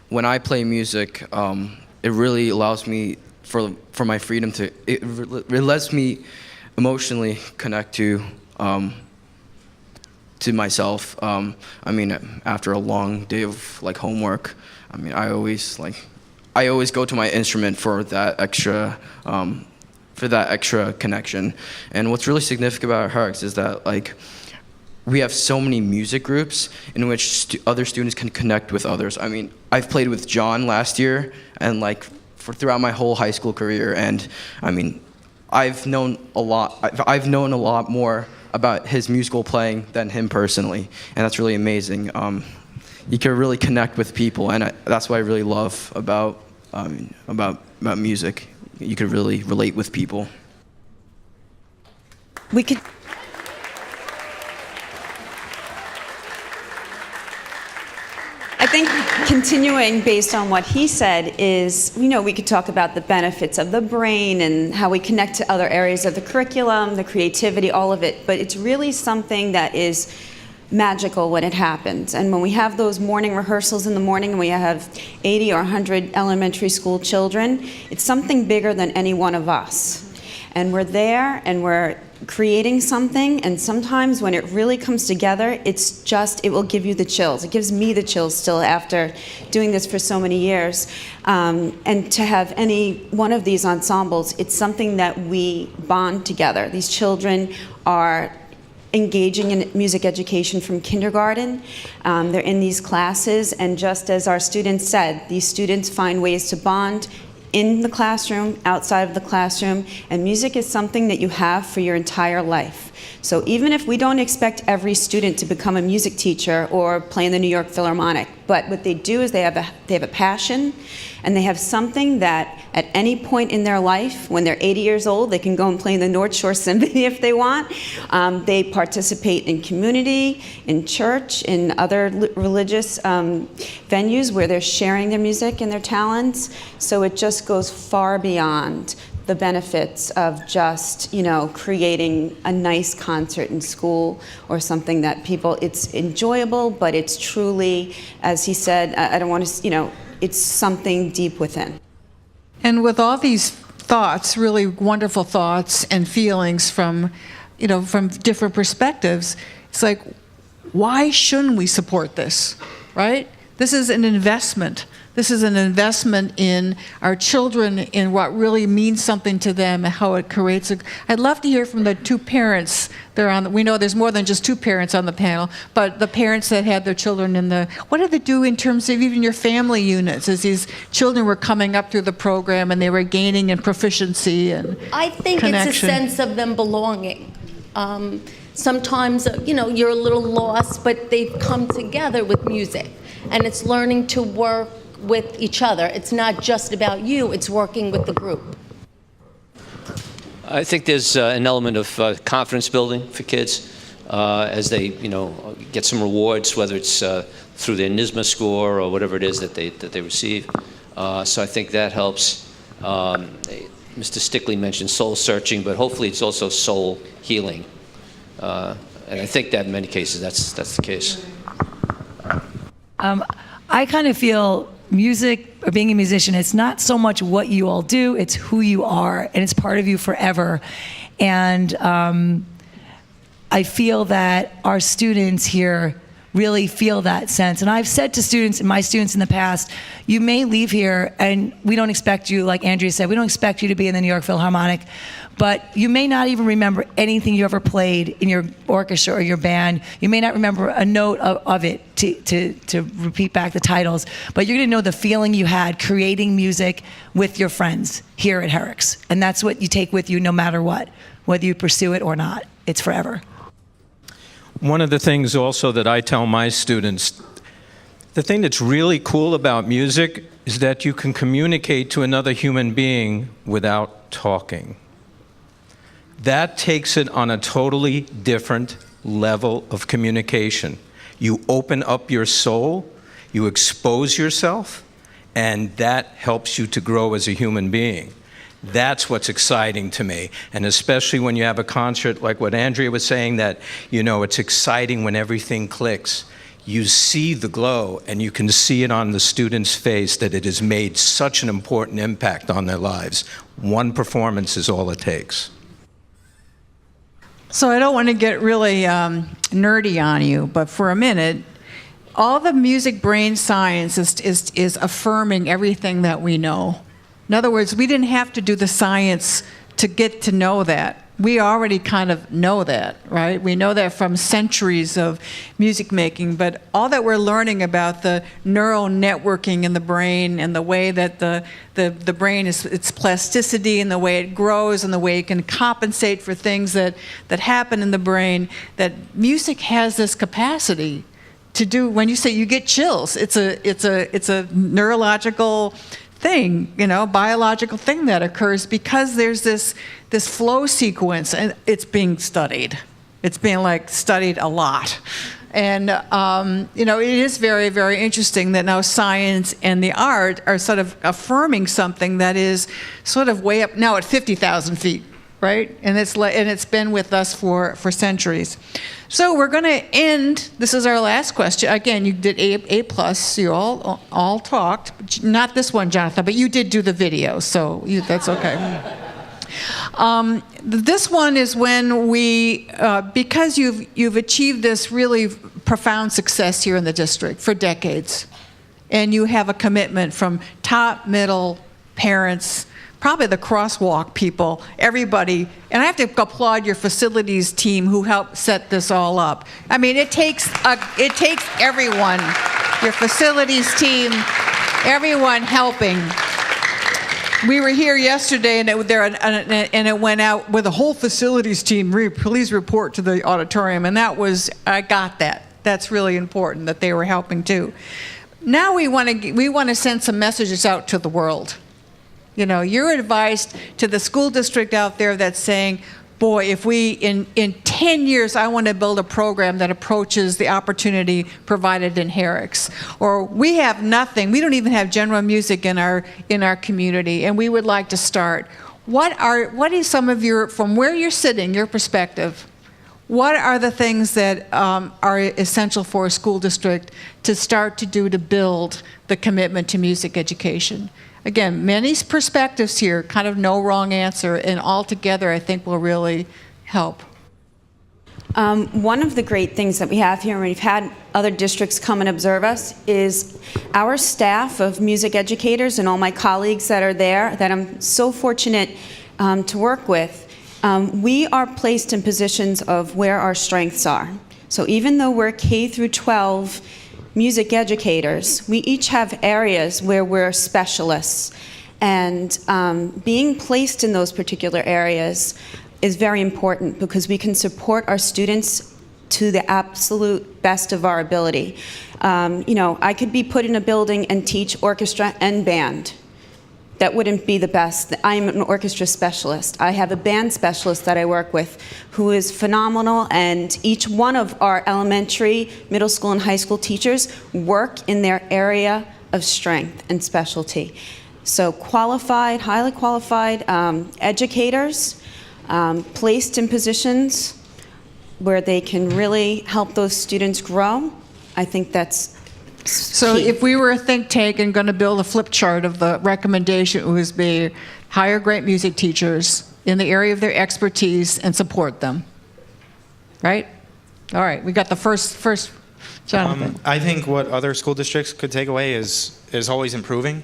when I play music, it really allows me for my freedom to, it lets me emotionally connect to myself. I mean, after a long day of like homework, I mean, I always go to my instrument for that extra connection. And what's really significant about Herricks is that like we have so many music groups in which other students can connect with others. I mean, I've played with John last year and like throughout my whole high school career, and I mean, I've known a lot more about his musical playing than him personally, and that's really amazing. You can really connect with people, and that's what I really love about music. You could really relate with people. We could. I think continuing based on what he said is, we could talk about the benefits of the brain and how we connect to other areas of the curriculum, the creativity, all of it, but it's really something that is magical when it happens. And when we have those morning rehearsals in the morning and we have 80 or 100 elementary school children, it's something bigger than any one of us. And we're there and we're creating something, and sometimes when it really comes together, it will give you the chills. It gives me the chills still after doing this for so many years. And to have any one of these ensembles, it's something that we bond together. These children are engaging in music education from kindergarten. They're in these classes, and just as our students said, these students find ways to bond in the classroom, outside of the classroom, and music is something that you have for your entire life. So even if we don't expect every student to become a music teacher or play in the New York Philharmonic, but what they do is they have a passion, and they have something that at any point in their life, when they're 80 years old, they can go and play in the North Shore Symphony if they want. They participate in community, in church, in other religious venues where they're sharing their music and their talents. So it just goes far beyond the benefits of just, creating a nice concert in school or something that it's enjoyable, but it's truly, as he said, I don't want to, it's something deep within. And with all these thoughts, really wonderful thoughts and feelings from different perspectives, it's like, why shouldn't we support this, right? This is an investment. This is an investment in our children, in what really means something to them, and how it creates I'd love to hear from the two parents. We know there's more than just two parents on the panel, but the parents that had their children what did they do in terms of even your family units as these children were coming up through the program and they were gaining in proficiency and I think connection. It's a sense of them belonging. Sometimes, you're a little lost, but they've come together with music, and it's learning to work with each other. It's not just about you, it's working with the group. I think there's an element of confidence building for kids as they, get some rewards, whether it's through their Nisman score or whatever it is that they receive. So I think that helps. Mr. Stickley mentioned soul searching, but hopefully it's also soul healing. And I think that in many cases that's the case. I kind of feel music, or being a musician, it's not so much what you all do, it's who you are, and it's part of you forever. And I feel that our students here really feel that sense. And I've said to my students in the past, you may leave here and we don't expect you, like Andrea said, we don't expect you to be in the New York Philharmonic, but you may not even remember anything you ever played in your orchestra or your band. You may not remember a note of it to repeat back the titles, but you're gonna know the feeling you had creating music with your friends here at Herricks. And that's what you take with you no matter what, whether you pursue it or not. It's forever. One of the things also that I tell my students, The thing that's really cool about music is that you can communicate to another human being without talking. That takes it on a totally different level of communication. You open up your soul, you expose yourself, and that helps you to grow as a human being. That's what's exciting to me. And especially when you have a concert like what Andrea was saying, that, you know, it's exciting when everything clicks. You see the glow, and you can see it on the student's face that it has made such an important impact on their lives. One performance is all it takes. So I don't want to get really nerdy on you, but for a minute, all the music brain science is affirming everything that we know. In other words, we didn't have to do the science to get to know that. We already kind of know that, right? We know that from centuries of music making, but all that we're learning about the neural networking in the brain and the way that the brain is, its plasticity and the way it grows and the way it can compensate for things that happen in the brain, that music has this capacity to do. When you say you get chills, it's a neurological thing, you know, biological thing that occurs because there's this flow sequence, and it's being studied. It's being studied a lot. And, you know, it is very, very interesting that now science and the art are sort of affirming something that is sort of way up now at 50,000 feet, right? And it's been with us for centuries. So we're going to end. This is our last question. Again, you did A+. You all talked. Not this one, Jonathan, but you did do the video, so that's okay. This one is when we, because you've achieved this really profound success here in the district for decades, and you have a commitment from top, middle, parents, probably the crosswalk people, everybody, and I have to applaud your facilities team who helped set this all up. I mean, it takes everyone, your facilities team, everyone helping. We were here yesterday, and it went out with a whole facilities team. Please report to the auditorium, and I got that. That's really important that they were helping too. Now we want to send some messages out to the world. You know, your advice to the school district out there that's saying, boy, if we, in 10 years, I want to build a program that approaches the opportunity provided in Herricks. Or we have nothing, we don't even have general music in our community, and we would like to start. What is some of from where you're sitting, your perspective, what are the things that are essential for a school district to start to do to build the commitment to music education? Again, many perspectives here, kind of no wrong answer, and all together I think will really help. One of the great things that we have here, and we've had other districts come and observe us, is our staff of music educators and all my colleagues that are there, that I'm so fortunate to work with. We are placed in positions of where our strengths are. So even though we're K through 12 music educators, we each have areas where we're specialists, and being placed in those particular areas is very important because we can support our students to the absolute best of our ability. You know, I could be put in a building and teach orchestra and band. That wouldn't be the best. I'm an orchestra specialist. I have a band specialist that I work with who is phenomenal, and each one of our elementary, middle school, and high school teachers work in their area of strength and specialty. So qualified, highly qualified educators placed in positions where they can really help those students grow. I think that's so key. If we were a think tank and going to build a flip chart of the recommendation, it would be hire great music teachers in the area of their expertise and support them. Right? All right, we got the first Jonathan. I think what other school districts could take away is always improving.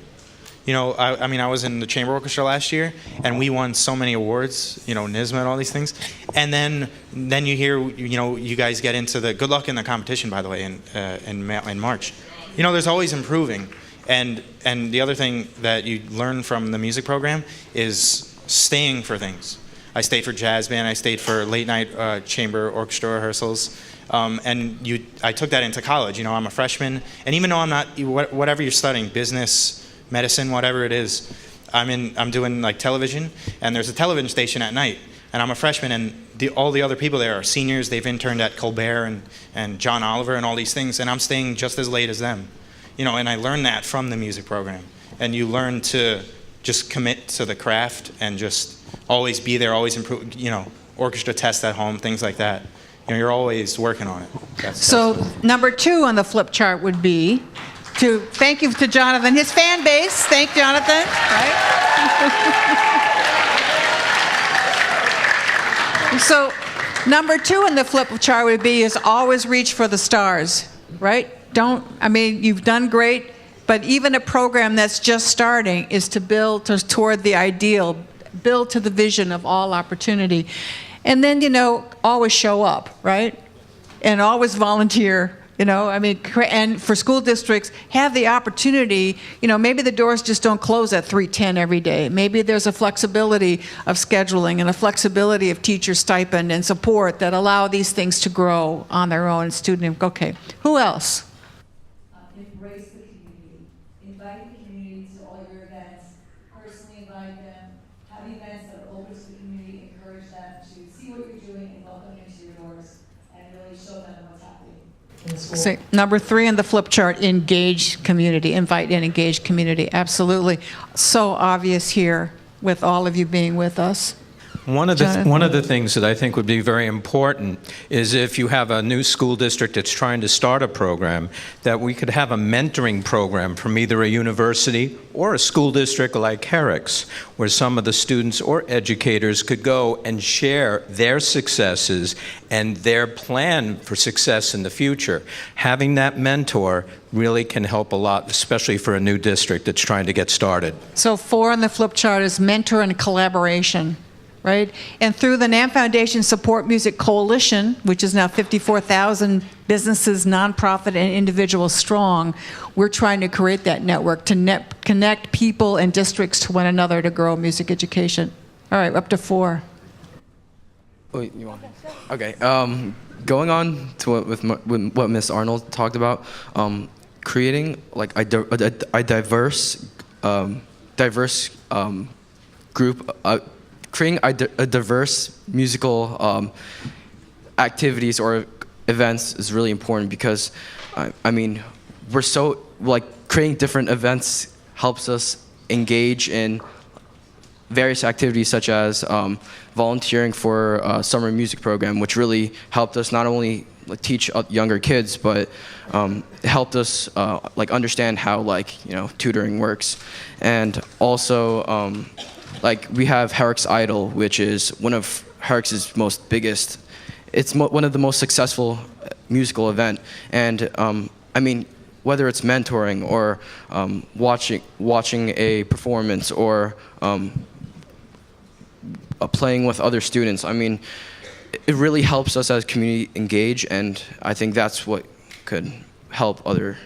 You know, I mean, I was in the chamber orchestra last year, and we won so many awards, you know, Nisman, all these things. And then you hear, you know, you guys get into the, good luck in the competition, by the way, in March. You know, there's always improving. And the other thing that you learn from the music program is staying for things. I stayed for jazz band, I stayed for late night chamber orchestra rehearsals. I took that into college. You know, I'm a freshman, and even though I'm not, whatever you're studying, business, medicine, whatever it is, I'm doing like television, and there's a television station at night, and I'm a freshman, and all the other people there are seniors. They've interned at Colbert and John Oliver and all these things, and I'm staying just as late as them. You know, and I learned that from the music program. And you learn to just commit to the craft and just always be there, always improve, you know, orchestra tests at home, things like that. You know, you're always working on it. So number 2 on the flip chart would be to thank you to Jonathan, his fan base. Thank Jonathan. Right? So number 2 on the flip chart would be is always reach for the stars, right? You've done great, but even a program that's just starting is to build toward the ideal, build to the vision of all opportunity. And then, you know, always show up, right? And always volunteer, you know, and for school districts, have the opportunity, you know, maybe the doors just don't close at 3:10 every day. Maybe there's a flexibility of scheduling and a flexibility of teacher stipend and support that allow these things to grow on their own. Okay, who else? Embrace the community. Invite the community to all your events. Personally invite them. Have events that are open to the community. Encourage them to see what you're doing and welcome them to your doors and really show them what's happening in the school. So, number 3 on the flip chart, engage community. Invite and engage community. Absolutely. So obvious here with all of you being with us. One of the things that I think would be very important is if you have a new school district that's trying to start a program, that we could have a mentoring program from either a university or a school district like Herricks, where some of the students or educators could go and share their successes and their plan for success in the future. Having that mentor really can help a lot, especially for a new district that's trying to get started. So 4 on the flip chart is mentor and collaboration. Right? And through the NAMM Foundation SupportMusic Coalition, which is now 54,000 businesses, nonprofit, and individuals strong, we're trying to create that network to connect people and districts to one another to grow music education. All right, up to 4. Wait, you want? Okay. Going on to what Ms. Arnold talked about, creating like a diverse group. Creating a diverse musical activities or events is really important because, we're so, creating different events helps us engage in various activities such as volunteering for a summer music program, which really helped us not only teach younger kids, but it helped us understand how tutoring works. And also, we have Herricks Idol, which is one of Herricks's biggest, it's one of the most successful musical event. And whether it's mentoring or watching a performance or playing with other students, it really helps us as community engage, and I think that's what could help other.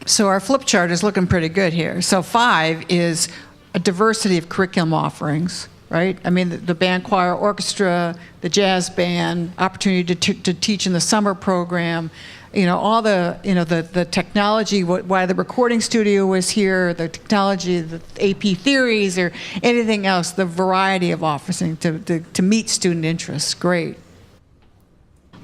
So our flip chart is looking pretty good here. So 5 is a diversity of curriculum offerings, right? The band, choir, orchestra, the jazz band, opportunity to teach in the summer program, all the technology, why the recording studio was here, the technology, the AP theories, or anything else, the variety of offerings to meet student interests. Great.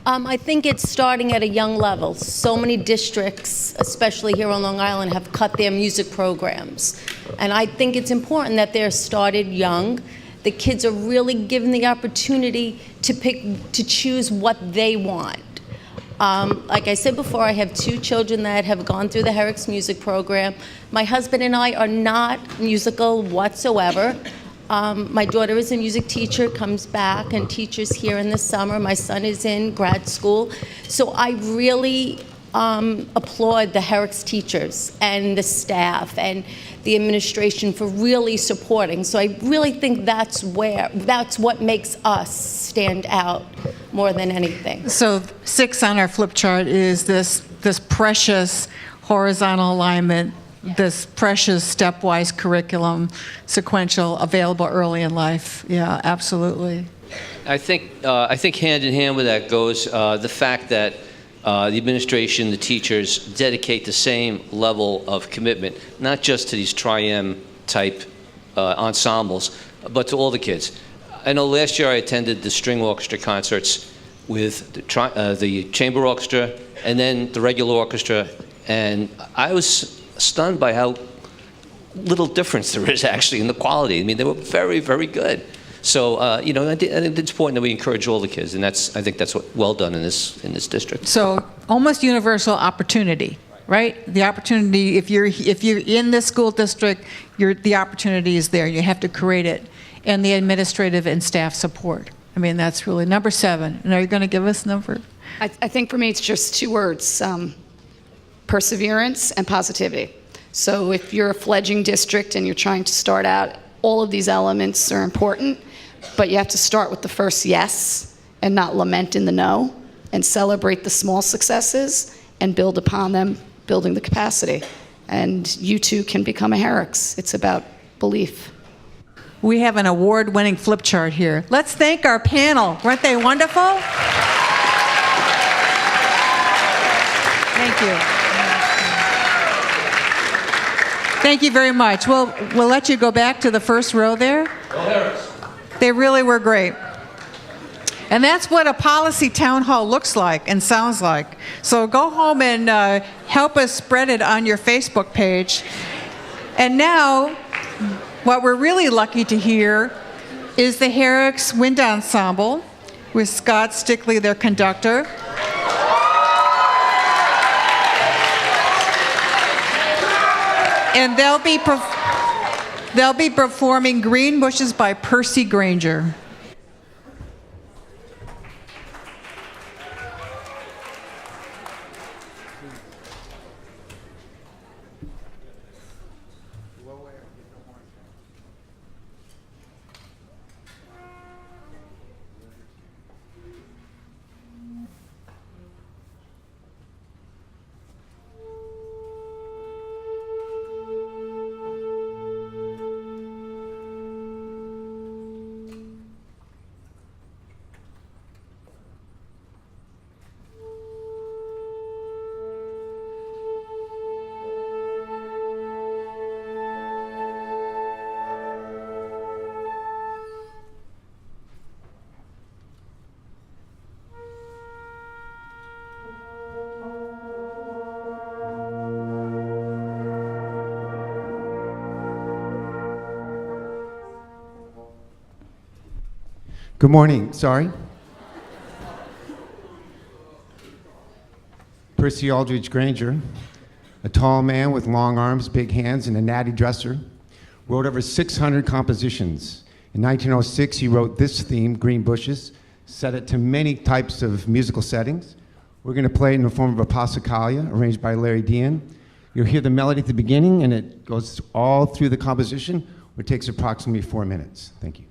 I think it's starting at a young level. So many districts, especially here on Long Island, have cut their music programs. And I think it's important that they're started young. The kids are really given the opportunity to choose what they want. Like I said before, I have 2 children that have gone through the Herricks music program. My husband and I are not musical whatsoever. My daughter is a music teacher, comes back and teaches here in the summer. My son is in grad school. So I really applaud the Herricks teachers and the staff and the administration for really supporting. So I really think that's what makes us stand out more than anything. So 6 on our flip chart is this precious horizontal alignment, this precious stepwise curriculum, sequential, available early in life. Yeah, absolutely. I think hand in hand with that goes the fact that the administration, the teachers dedicate the same level of commitment, not just to these tri-M type ensembles, but to all the kids. I know last year I attended the string orchestra concerts with the chamber orchestra and then the regular orchestra, and I was stunned by how little difference there is actually in the quality. I mean, they were very, very good. So, I think it's important that we encourage all the kids, and I think that's well done in this district. So almost universal opportunity, right? The opportunity, if you're in this school district, the opportunity is there. You have to create it, and the administrative and staff support. I mean, that's really number 7. And are you going to give us number? I think for me it's just 2 words, perseverance and positivity. So if you're a fledgling district and you're trying to start out, all of these elements are important, but you have to start with the first yes and not lament in the no, and celebrate the small successes and build upon them, building the capacity. And you too can become a Herricks. It's about belief. We have an award-winning flip chart here. Let's thank our panel. Weren't they wonderful? Thank you. Thank you very much. We'll let you go back to the first row there. They really were great. And that's what a policy town hall looks like and sounds like. So go home and help us spread it on your Facebook page. And now, what we're really lucky to hear is the Herricks Wind Ensemble with Scott Stickley, their conductor. And they'll be performing Green Bushes by Percy Grainger. Good morning. Sorry. Percy Aldridge Grainger, a tall man with long arms, big hands, and a natty dresser, wrote over 600 compositions. In 1906, he wrote this theme, Green Bushes, set it to many types of musical settings. We're going to play it in the form of a Passacaglia, arranged by Larry Dean. You'll hear the melody at the beginning, and it goes all through the composition, which takes approximately 4 minutes. Thank you.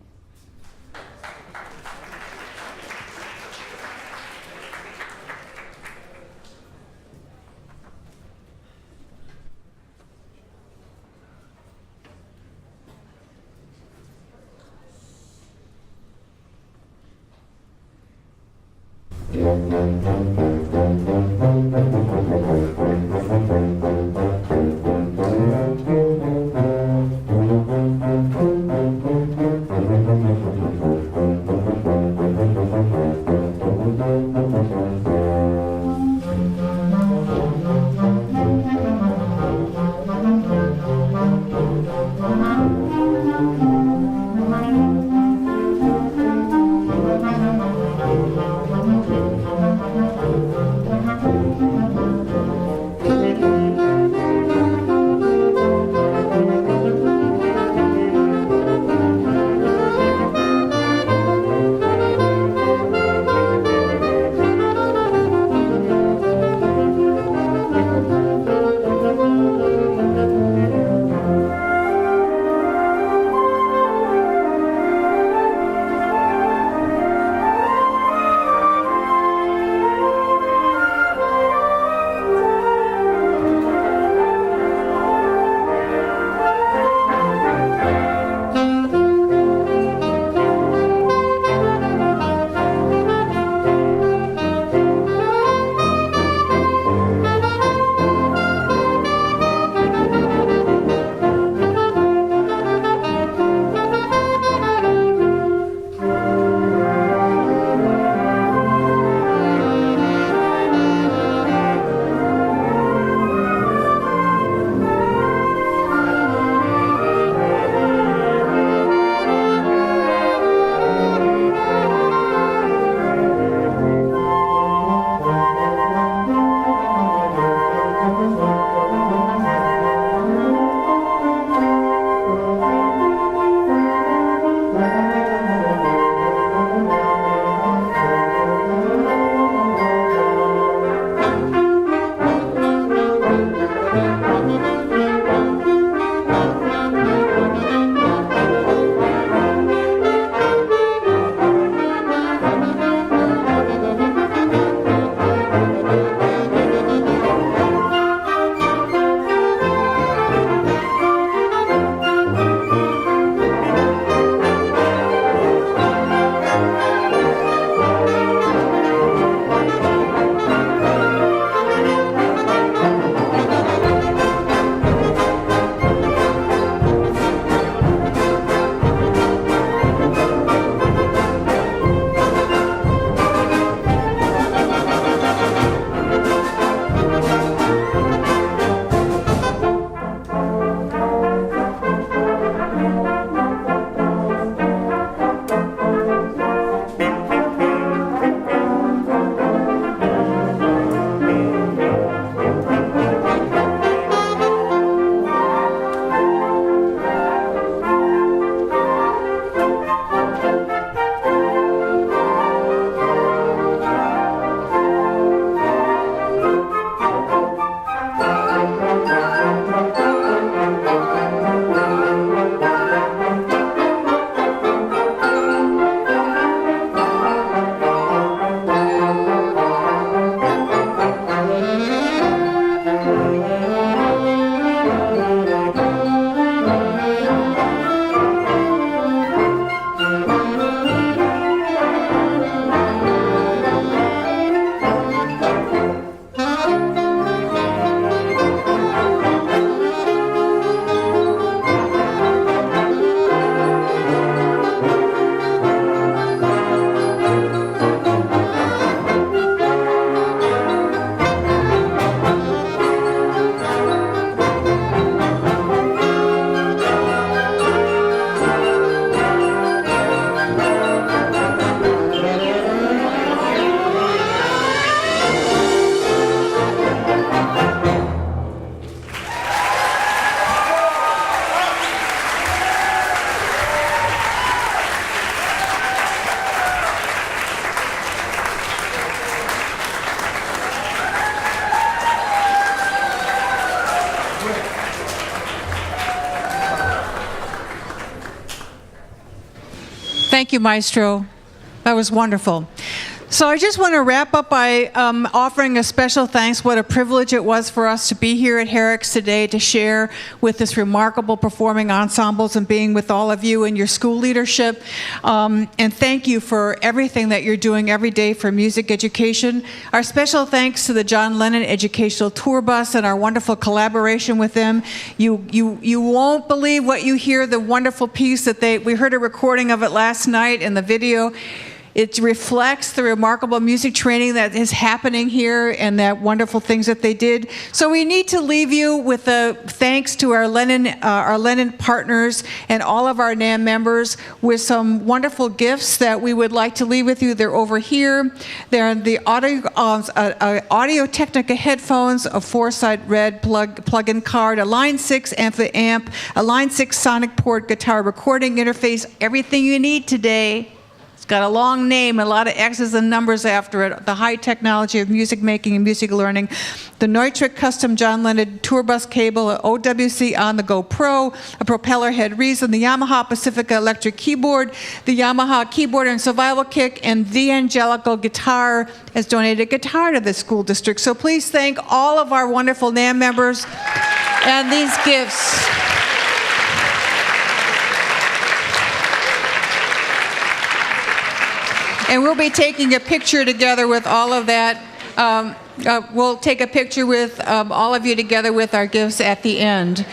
Thank you, Maestro. That was wonderful. So I just want to wrap up by offering a special thanks. What a privilege it was for us to be here at Herricks today to share with this remarkable performing ensembles and being with all of you and your school leadership. And thank you for everything that you're doing every day for music education. Our special thanks to the John Lennon Educational Tour Bus and our wonderful collaboration with them. You won't believe what you hear, the wonderful piece that we heard a recording of it last night in the video. It reflects the remarkable music training that is happening here and that wonderful things that they did. So we need to leave you with a thanks to our Lennon partners and all of our NAMM members with some wonderful gifts that we would like to leave with you. They're over here. They're the Audio-Technica headphones, a 4-side red plug-in card, a Line 6 amp, a Line 6 sonic port guitar recording interface, everything you need today. It's got a long name, a lot of X's and numbers after it. The high technology of music making and music learning. The Neutrik custom John Lennon tour bus cable, an OWC On The Go Pro, a propeller head reason, the Yamaha Pacifica electric keyboard, the Yamaha keyboard and survival kick, and the Angelical guitar has donated a guitar to the school district. So please thank all of our wonderful NAMM members and these gifts. And we'll be taking a picture together with all of that. We'll take a picture with all of you together with our gifts at the end.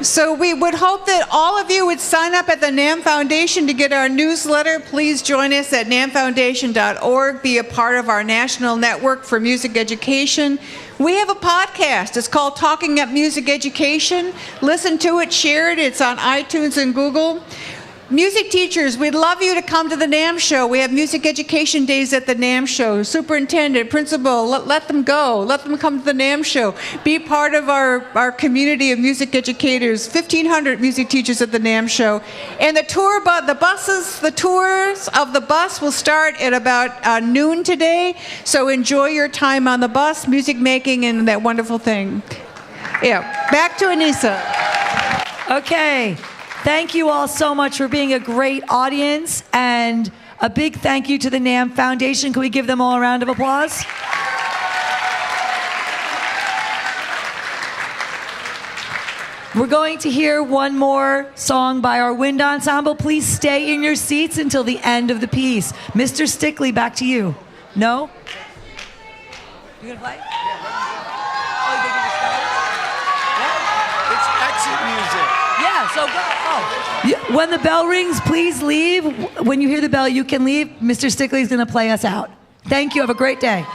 So we would hope that all of you would sign up at the NAMM Foundation to get our newsletter. Please join us at nammfoundation.org. Be a part of our national network for music education. We have a podcast. It's called Talking Up Music Education. Listen to it, share it. It's on iTunes and Google. Music teachers, we'd love you to come to the NAMM show. We have music education days at the NAMM show. Superintendent, principal, let them go. Let them come to the NAMM show. Be part of our community of music educators. 1,500 music teachers at the NAMM show. And the tours of the bus will start at about noon today. So enjoy your time on the bus, music making, and that wonderful thing. Yeah, back to Anissa. Okay. Thank you all so much for being a great audience, and a big thank you to the NAMM Foundation. Can we give them all a round of applause? We're going to hear one more song by our wind ensemble. Please stay in your seats until the end of the piece. Mr. Stickley, back to you. No? You gonna play? It's exit music. Yeah, so go. When the bell rings, please leave. When you hear the bell, you can leave. Mr. Stickley is going to play us out. Thank you. Have a great day.